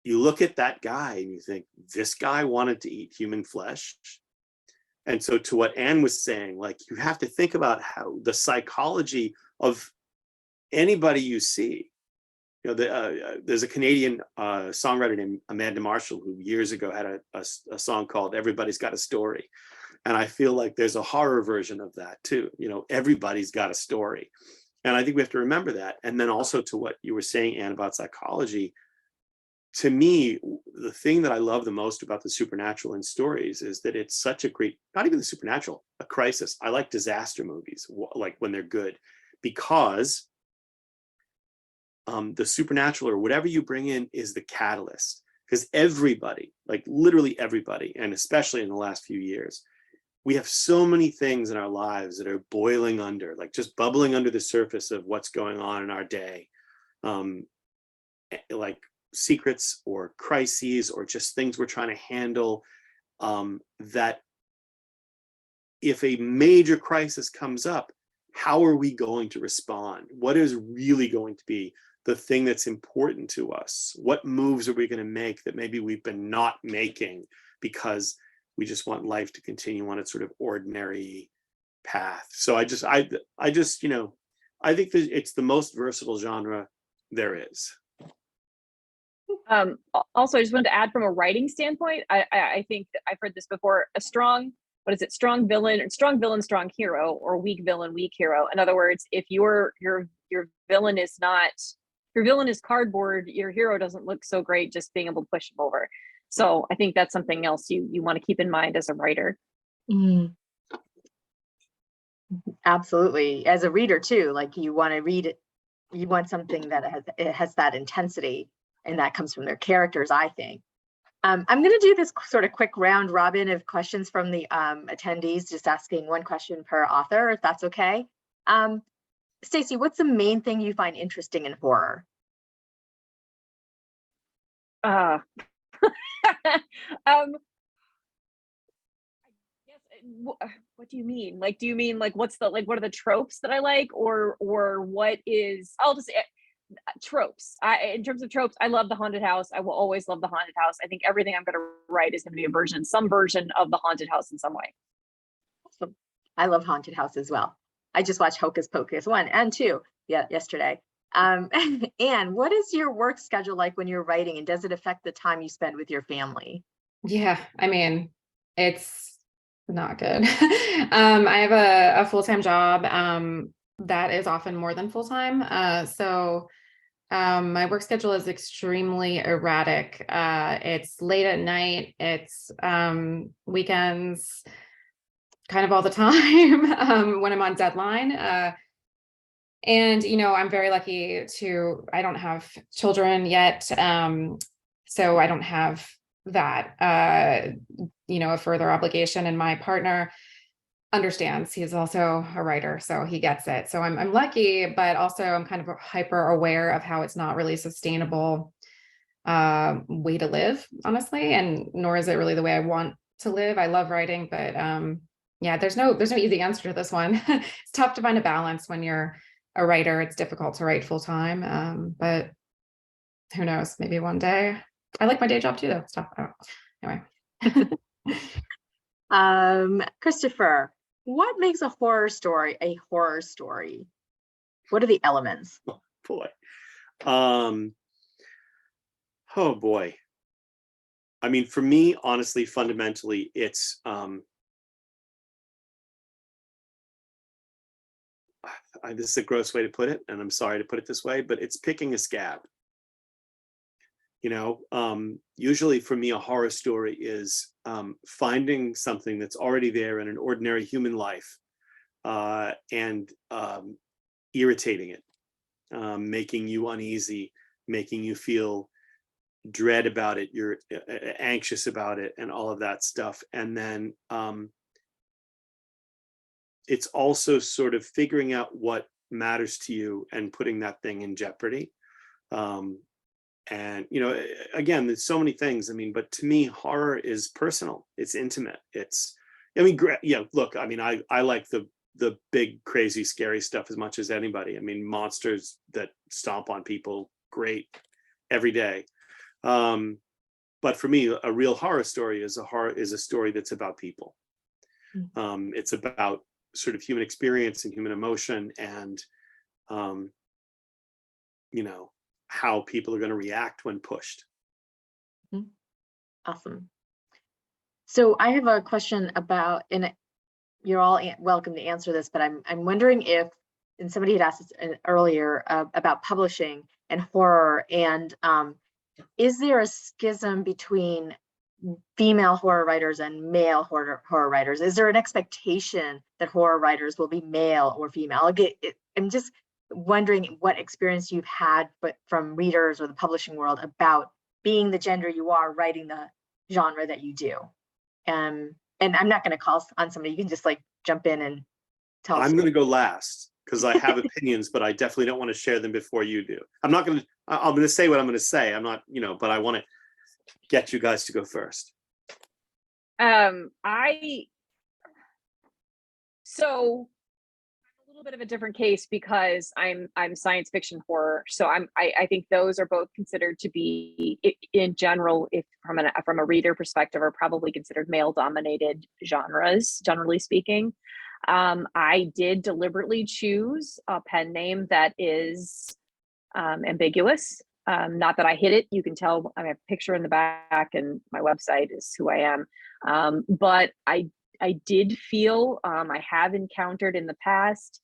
look at that guy and you think, this guy wanted to eat human flesh. And so to what Anne was saying, like, you have to think about how the psychology of anybody you see. You know, there's a Canadian songwriter named Amanda Marshall who years ago had a song called Everybody's Got a Story. And I feel like there's a horror version of that too. You know, everybody's got a story. And I think we have to remember that. And then also to what you were saying, Anne, about psychology, to me, the thing that I love the most about the supernatural in stories is that it's such a great, not even the supernatural, a crisis. I like disaster movies, like when they're good, because the supernatural or whatever you bring in is the catalyst. Because everybody, like literally everybody, and especially in the last few years, we have so many things in our lives that are boiling under, like just bubbling under the surface of what's going on in our day. Like secrets or crises or just things we're trying to handle, that if a major crisis comes up, how are we going to respond? What is really going to be the thing that's important to us? What moves are we going to make that maybe we've been not making because we just want life to continue on its sort of ordinary path? So I just, you know, I think that it's the most versatile genre there is. Also, I just wanted to add from a writing standpoint, I think that I've heard this before, a strong, what is it, strong villain, strong hero, or weak villain, weak hero. In other words, if your villain is not, your villain is cardboard, your hero doesn't look so great just being able to push him over. So I think that's something else you want to keep in mind as a writer. Absolutely. As a reader too, like you want to read it, you want something that has that intensity, and that comes from their characters, I think. I'm going to do this sort of quick round robin of questions from the attendees, just asking one question per author, if that's okay. Stacey, what's the main thing you find interesting in horror? Yes, what do you mean? Like, do you mean like what are the tropes that I like, or what is? I'll just tropes. In terms of tropes, I love the haunted house. I will always love the haunted house. I think everything I'm going to write is going to be some version of the haunted house in some way. Awesome. I love haunted house as well. I just watched Hocus Pocus 1 and 2 yesterday. Anne, what is your work schedule like when you're writing, and does it affect the time you spend with your family? Yeah, I mean, it's not good. I have a full-time job that is often more than full-time. So my work schedule is extremely erratic. It's late at night, it's weekends, kind of all the time when I'm on deadline. And, you know, I'm very lucky I don't have children yet. So I don't have that, you know, a further obligation, and my partner understands. He's also a writer, so he gets it. So I'm lucky, but also I'm kind of hyper aware of how it's not really sustainable way to live, honestly, and nor is it really the way I want to live. I love writing, but yeah, there's no easy answer to this one. It's tough to find a balance when you're a writer. It's difficult to write full time, but who knows? Maybe one day. I like my day job too, though. It's tough. Anyway. Christopher, what makes a horror story a horror story? What are the elements? Oh boy. Oh boy. I mean, for me, honestly, fundamentally, it's this is a gross way to put it, and I'm sorry to put it this way, but it's picking a scab. You know, usually for me, a horror story is finding something that's already there in an ordinary human life and irritating it, making you uneasy, making you feel dread about it, you're anxious about it, and all of that stuff. And then it's also sort of figuring out what matters to you and putting that thing in jeopardy. And, you know, again, there's so many things. I mean, but to me, horror is personal. It's intimate. It's, I mean, yeah, look, I mean, I like the big, crazy, scary stuff as much as anybody. I mean, monsters that stomp on people, great, every day. But for me, a real horror story is a story that's about people. It's about sort of human experience and human emotion, and you know, how people are going to react when pushed. Awesome. So I have a question about, and you're all welcome to answer this, but I'm wondering if, and somebody had asked this earlier about publishing and horror, and is there a schism between female horror writers and male horror writers? Is there an expectation that horror writers will be male or female? I'm just wondering what experience you've had, but from readers or the publishing world, about being the gender you are, writing the genre that you do. And I'm not going to call on somebody. You can just like jump in and tell us. I'm going to go last because I have opinions, but I definitely don't want to share them before you do. I'm going to say what I'm going to say. I'm not, but I want to get you guys to go first. So a little bit of a different case because I'm science fiction horror. So I think those are both considered to be, in general, if from a reader perspective, are probably considered male dominated genres, generally speaking. I did deliberately choose a pen name that is ambiguous. Not that I hid it. You can tell I have a picture in the back, and my website is who I am. But I did feel I have encountered in the past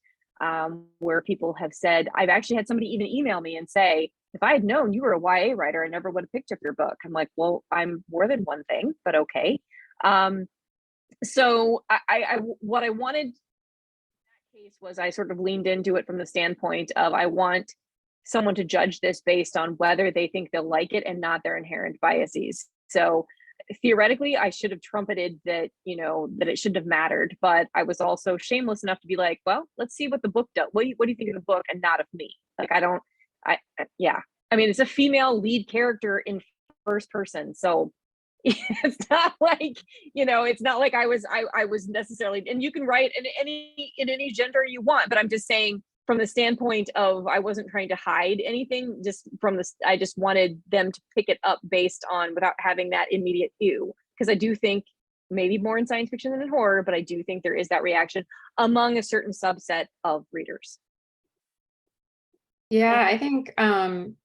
where people have said, I've actually had somebody even email me and say, if I had known you were a YA writer, I never would have picked up your book. I'm like, well, I'm more than one thing, but okay. So what I wanted in that case was I sort of leaned into it from the standpoint of, I want someone to judge this based on whether they think they'll like it and not their inherent biases. So theoretically, I should have trumpeted that, that it shouldn't have mattered, but I was also shameless enough to be like, well, let's see what the book does. What do you think of the book, and not of me? Like, I mean, it's a female lead character in first person. So it's not like, it's not like I was necessarily, and you can write in any gender you want, but I'm just saying, from the standpoint of, I wasn't trying to hide anything, just from this, I just wanted them to pick it up based on, without having that immediate ew. Because I do think, maybe more in science fiction than in horror, but I do think there is that reaction among a certain subset of readers. Yeah, I think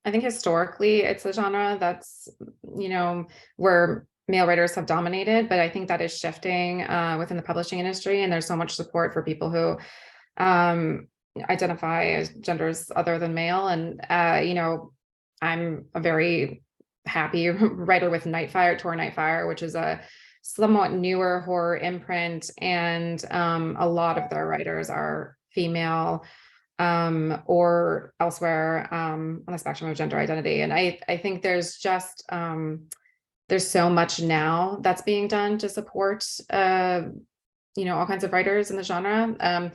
historically it's a genre that's, where male writers have dominated, but I think that is shifting within the publishing industry, and there's so much support for people who identify as genders other than male. And I'm a very happy writer with Tor Nightfire, which is a somewhat newer horror imprint, and a lot of their writers are female or elsewhere on the spectrum of gender identity. And I think there's just there's so much now that's being done to support all kinds of writers in the genre.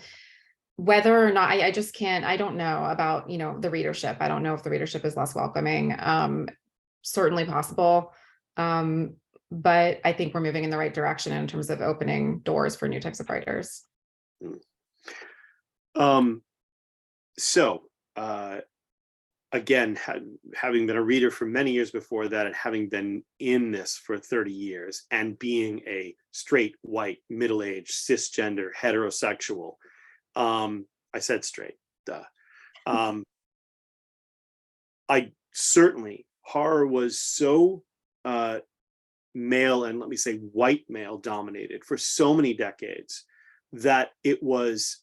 Whether or not, I just can't, I don't know about, the readership. I don't know if the readership is less welcoming. Certainly possible. But I think we're moving in the right direction in terms of opening doors for new types of writers. So again, having been a reader for many years before that, and having been in this for 30 years, and being a straight, white, middle-aged, cisgender, heterosexual, I said straight, duh. I certainly, horror was so male, and let me say white male dominated for so many decades, that it was,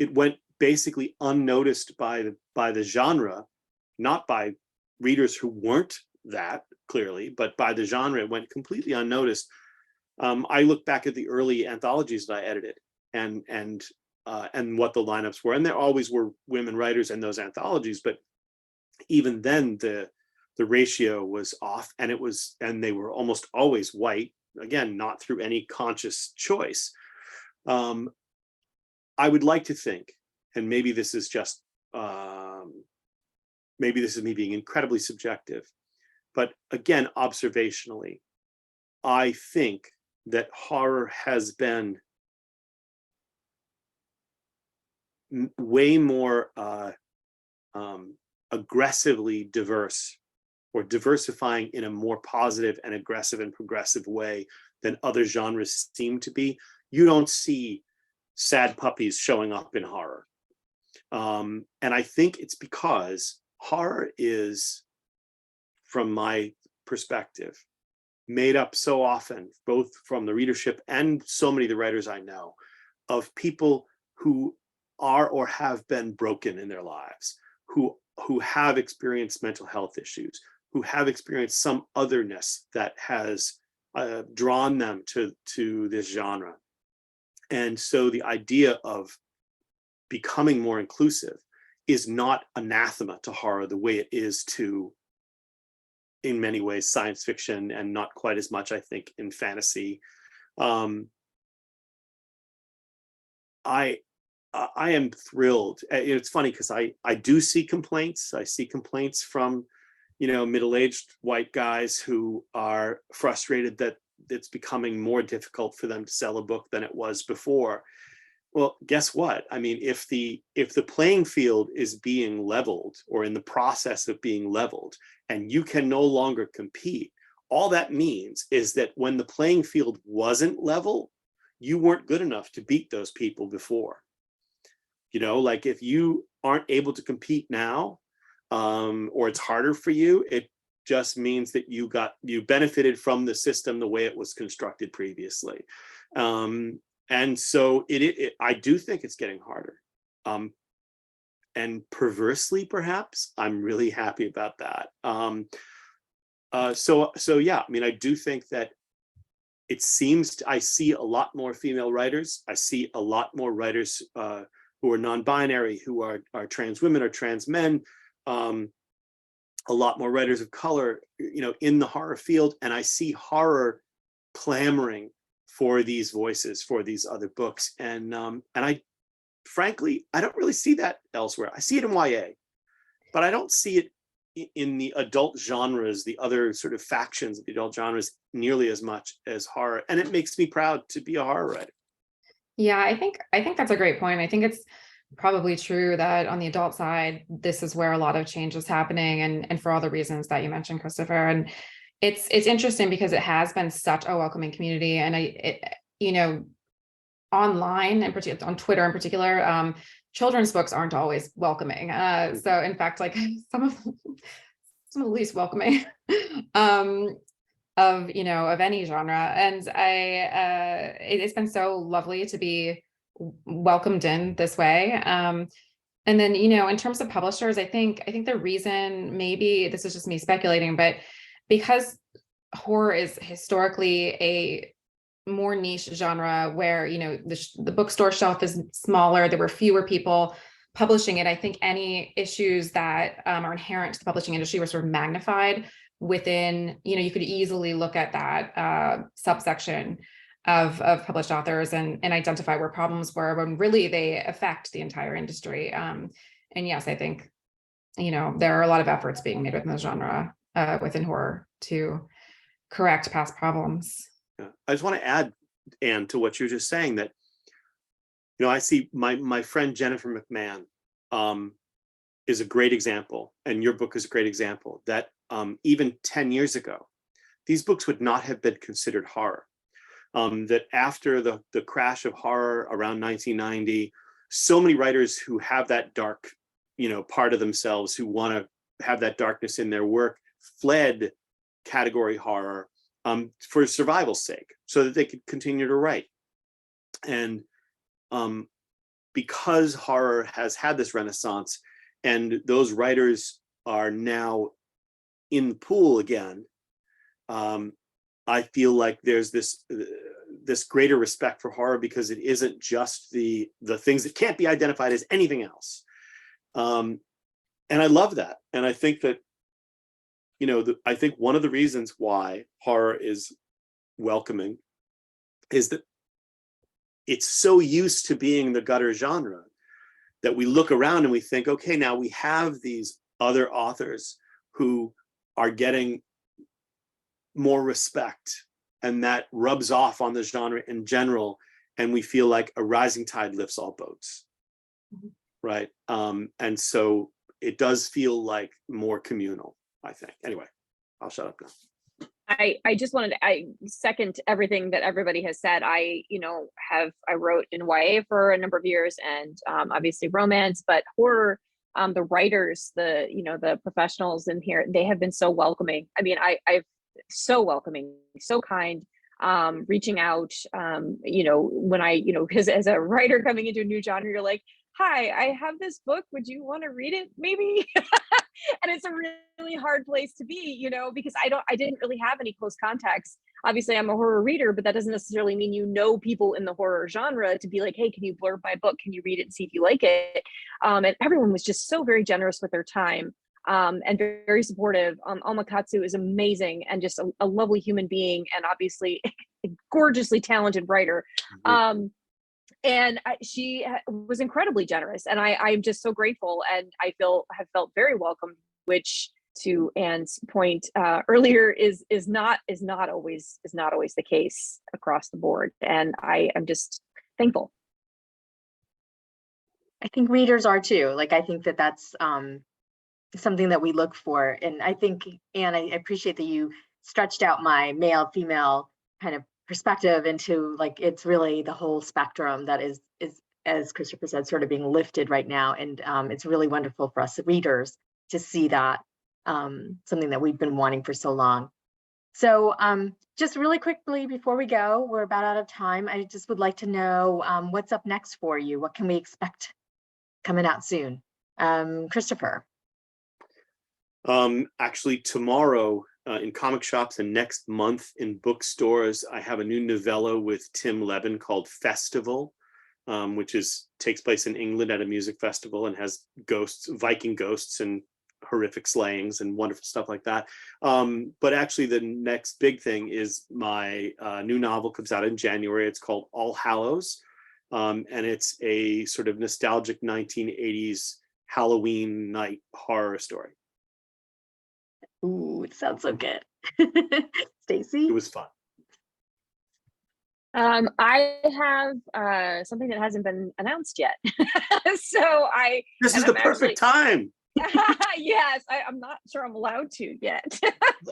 it went basically unnoticed by the genre, not by readers who weren't that, clearly, but by the genre. It went completely unnoticed. I look back at the early anthologies that I edited, and what the lineups were, and there always were women writers in those anthologies, but even then the ratio was off, and they were almost always white, again, not through any conscious choice. I would like to think, and maybe this is just maybe this is me being incredibly subjective, but again, observationally, I think that horror has been way more aggressively diverse or diversifying in a more positive and aggressive and progressive way than other genres seem to be. You don't see sad puppies showing up in horror. And I think it's because horror is, from my perspective, made up so often, both from the readership and so many of the writers I know, of people who are or have been broken in their lives, who have experienced mental health issues, who have experienced some otherness that has drawn them to this genre. And so the idea of becoming more inclusive is not anathema to horror the way it is to, in many ways, science fiction, and not quite as much, I think, in fantasy. I am thrilled. It's funny because I do see complaints. I see complaints from, middle-aged white guys who are frustrated that it's becoming more difficult for them to sell a book than it was before. Well, guess what? I mean, if the playing field is being leveled or in the process of being leveled, and you can no longer compete, all that means is that when the playing field wasn't level, you weren't good enough to beat those people before. Like if you aren't able to compete now, or it's harder for you, it just means that you benefited from the system the way it was constructed previously. And so I do think it's getting harder. And perversely, perhaps, I'm really happy about that. So yeah, I mean, I do think that it seems I see a lot more female writers. I see a lot more writers who are non-binary, who are trans women or trans men. A lot more writers of color, in the horror field, and I see horror clamoring for these voices, for these other books, and I, frankly, I don't really see that elsewhere. I see it in YA, but I don't see it in the adult genres, the other sort of factions of the adult genres, nearly as much as horror, and it makes me proud to be a horror writer. Yeah, I think that's a great point. I think it's probably true that on the adult side, this is where a lot of change is happening, and for all the reasons that you mentioned, Christopher. And it's interesting because it has been such a welcoming community, and online and particularly on Twitter in particular, children's books aren't always welcoming. So in fact, like some of the least welcoming of any genre. And it's been so lovely to be welcomed in this way. And then, in terms of publishers, I think the reason, maybe this is just me speculating, but because horror is historically a more niche genre where, the bookstore shelf is smaller, there were fewer people publishing it. I think any issues that are inherent to the publishing industry were sort of magnified within, you could easily look at that subsection of published authors and identify where problems were when really they affect the entire industry. And yes, I think, there are a lot of efforts being made within the genre, within horror, to correct past problems. Yeah. I just want to add, Anne, to what you're just saying, that, I see my friend Jennifer McMahon is a great example, and your book is a great example, that even 10 years ago, these books would not have been considered horror. That after the crash of horror around 1990, so many writers who have that dark, part of themselves, who want to have that darkness in their work, fled category horror for survival's sake, so that they could continue to write. And because horror has had this renaissance, and those writers are now in the pool again, I feel like there's this greater respect for horror, because it isn't just the things that can't be identified as anything else. And I love that. And I think that, I think one of the reasons why horror is welcoming is that it's so used to being the gutter genre that we look around and we think, okay, now we have these other authors who are getting more respect, and that rubs off on the genre in general, and we feel like a rising tide lifts all boats. Mm-hmm. Right. And so it does feel like more communal, I think. Anyway, I'll shut up now. I just wanted to, I second everything that everybody has said. I wrote in YA for a number of years, and obviously romance, but horror, the writers, the professionals in here, they have been so welcoming. I mean, I've so welcoming, so kind, reaching out, when because as a writer coming into a new genre, you're like, hi, I have this book. Would you want to read it? Maybe. And it's a really hard place to be, because I didn't really have any close contacts. Obviously, I'm a horror reader, but that doesn't necessarily mean people in the horror genre to be like, hey, can you blurb my book? Can you read it and see if you like it? And everyone was just so very generous with their time, and very supportive. Omakatsu is amazing and just a lovely human being, and obviously a gorgeously talented writer. And she was incredibly generous, and I'm just so grateful, and I have felt very welcome, which, to Anne's point earlier, is not always the case across the board, and I am just thankful. I think readers are too. Like, I think that's something that we look for, and I think, Anne, I appreciate that you stretched out my male female kind of perspective into, like, it's really the whole spectrum that is as Christopher said, sort of being lifted right now, and it's really wonderful for us readers to see that, something that we've been wanting for so long. So just really quickly before we go, we're about out of time. I just would like to know what's up next for you. What can we expect coming out soon? Christopher. Actually, tomorrow in comic shops and next month in bookstores, I have a new novella with Tim Levin called Festival, which takes place in England at a music festival and has Viking ghosts and horrific slayings and wonderful stuff like that. But actually the next big thing is my new novel comes out in January. It's called All Hallows. And it's a sort of nostalgic 1980s Halloween night horror story. Ooh, it sounds so good. Stacey? It was fun. I have something that hasn't been announced yet. This is the perfect time. Yes, I'm not sure I'm allowed to yet.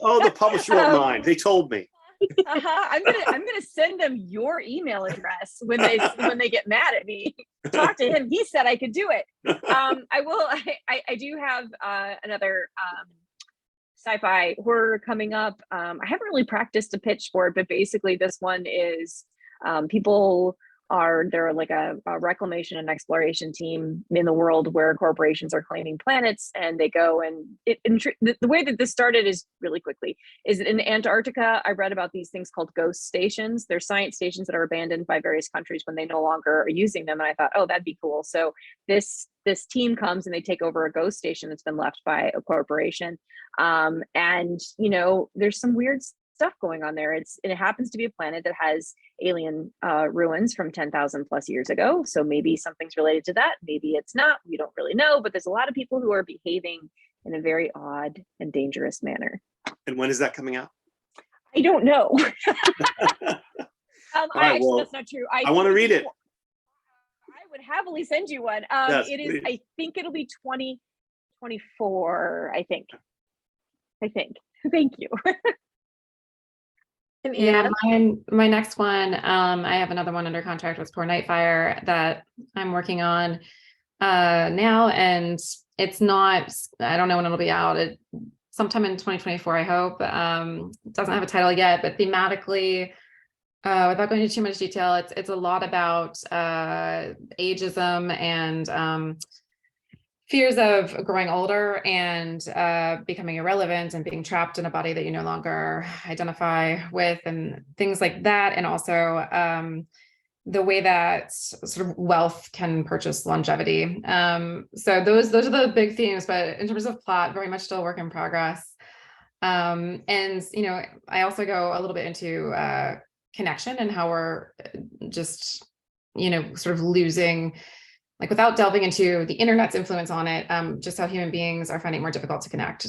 Oh, the publisher won't mind. They told me. I'm gonna send them your email address when they get mad at me. Talk to him. He said I could do it. I will. I do have another sci-fi horror coming up. I haven't really practiced a pitch for it, but basically this one is they're like a reclamation and exploration team in the world where corporations are claiming planets, and they go and the way that this started is really quickly is in Antarctica. I read about these things called ghost stations. They're science stations that are abandoned by various countries when they no longer are using them, and I thought, oh, that'd be cool. So this team comes and they take over a ghost station that's been left by a corporation, and there's some weird stuff going on there. It happens to be a planet that has alien ruins from 10,000 plus years ago. So maybe something's related to that. Maybe it's not. We don't really know. But there's a lot of people who are behaving in a very odd and dangerous manner. And when is that coming out? I don't know. Right, well, that's not true. I want to read it. I would happily send you one. Yes, it is. please. I think it'll be 2024. I think. Thank you. Yeah, my next one, I have another one under contract with Poor Nightfire that I'm working on now, and it's not, I don't know when it'll be out. Sometime in 2024, I hope. It doesn't have a title yet, but thematically, without going into too much detail, it's a lot about ageism and fears of growing older and becoming irrelevant and being trapped in a body that you no longer identify with, and things like that. And also the way that sort of wealth can purchase longevity. So those are the big themes, but in terms of plot, very much still work in progress. And, I also go a little bit into connection and how we're just, sort of losing, like, without delving into the internet's influence on it, just how human beings are finding it more difficult to connect.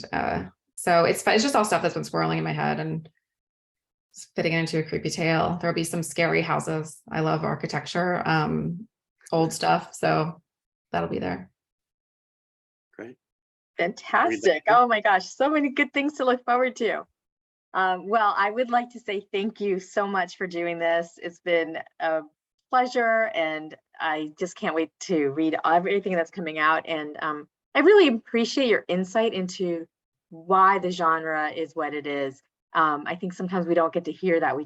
So it's just all stuff that's been swirling in my head and fitting it into a creepy tale. There'll be some scary houses. I love architecture, old stuff. So that'll be there. Great. Fantastic. Oh my gosh, so many good things to look forward to. Well, I would like to say thank you so much for doing this. It's been a pleasure, and I just can't wait to read everything that's coming out. And I really appreciate your insight into why the genre is what it is. I think sometimes we don't get to hear that. We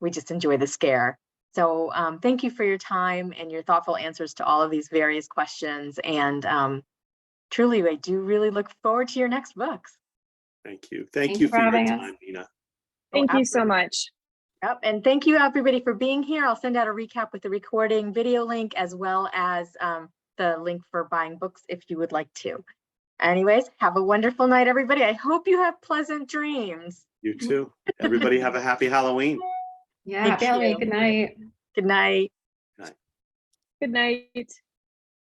just enjoy the scare. So thank you for your time and your thoughtful answers to all of these various questions. And truly, I do really look forward to your next books. Thank you. Thank you for for your having us. time, Nina. Thank you so absolutely. much. Yep, and thank you everybody for being here. I'll send out a recap with the recording video link as well as the link for buying books if you would like to. Anyways, have a wonderful night, everybody. I hope you have pleasant dreams. You too. Everybody have a happy Halloween. Yeah, Thank happy Halloween. you. Good night. Good night. Good night.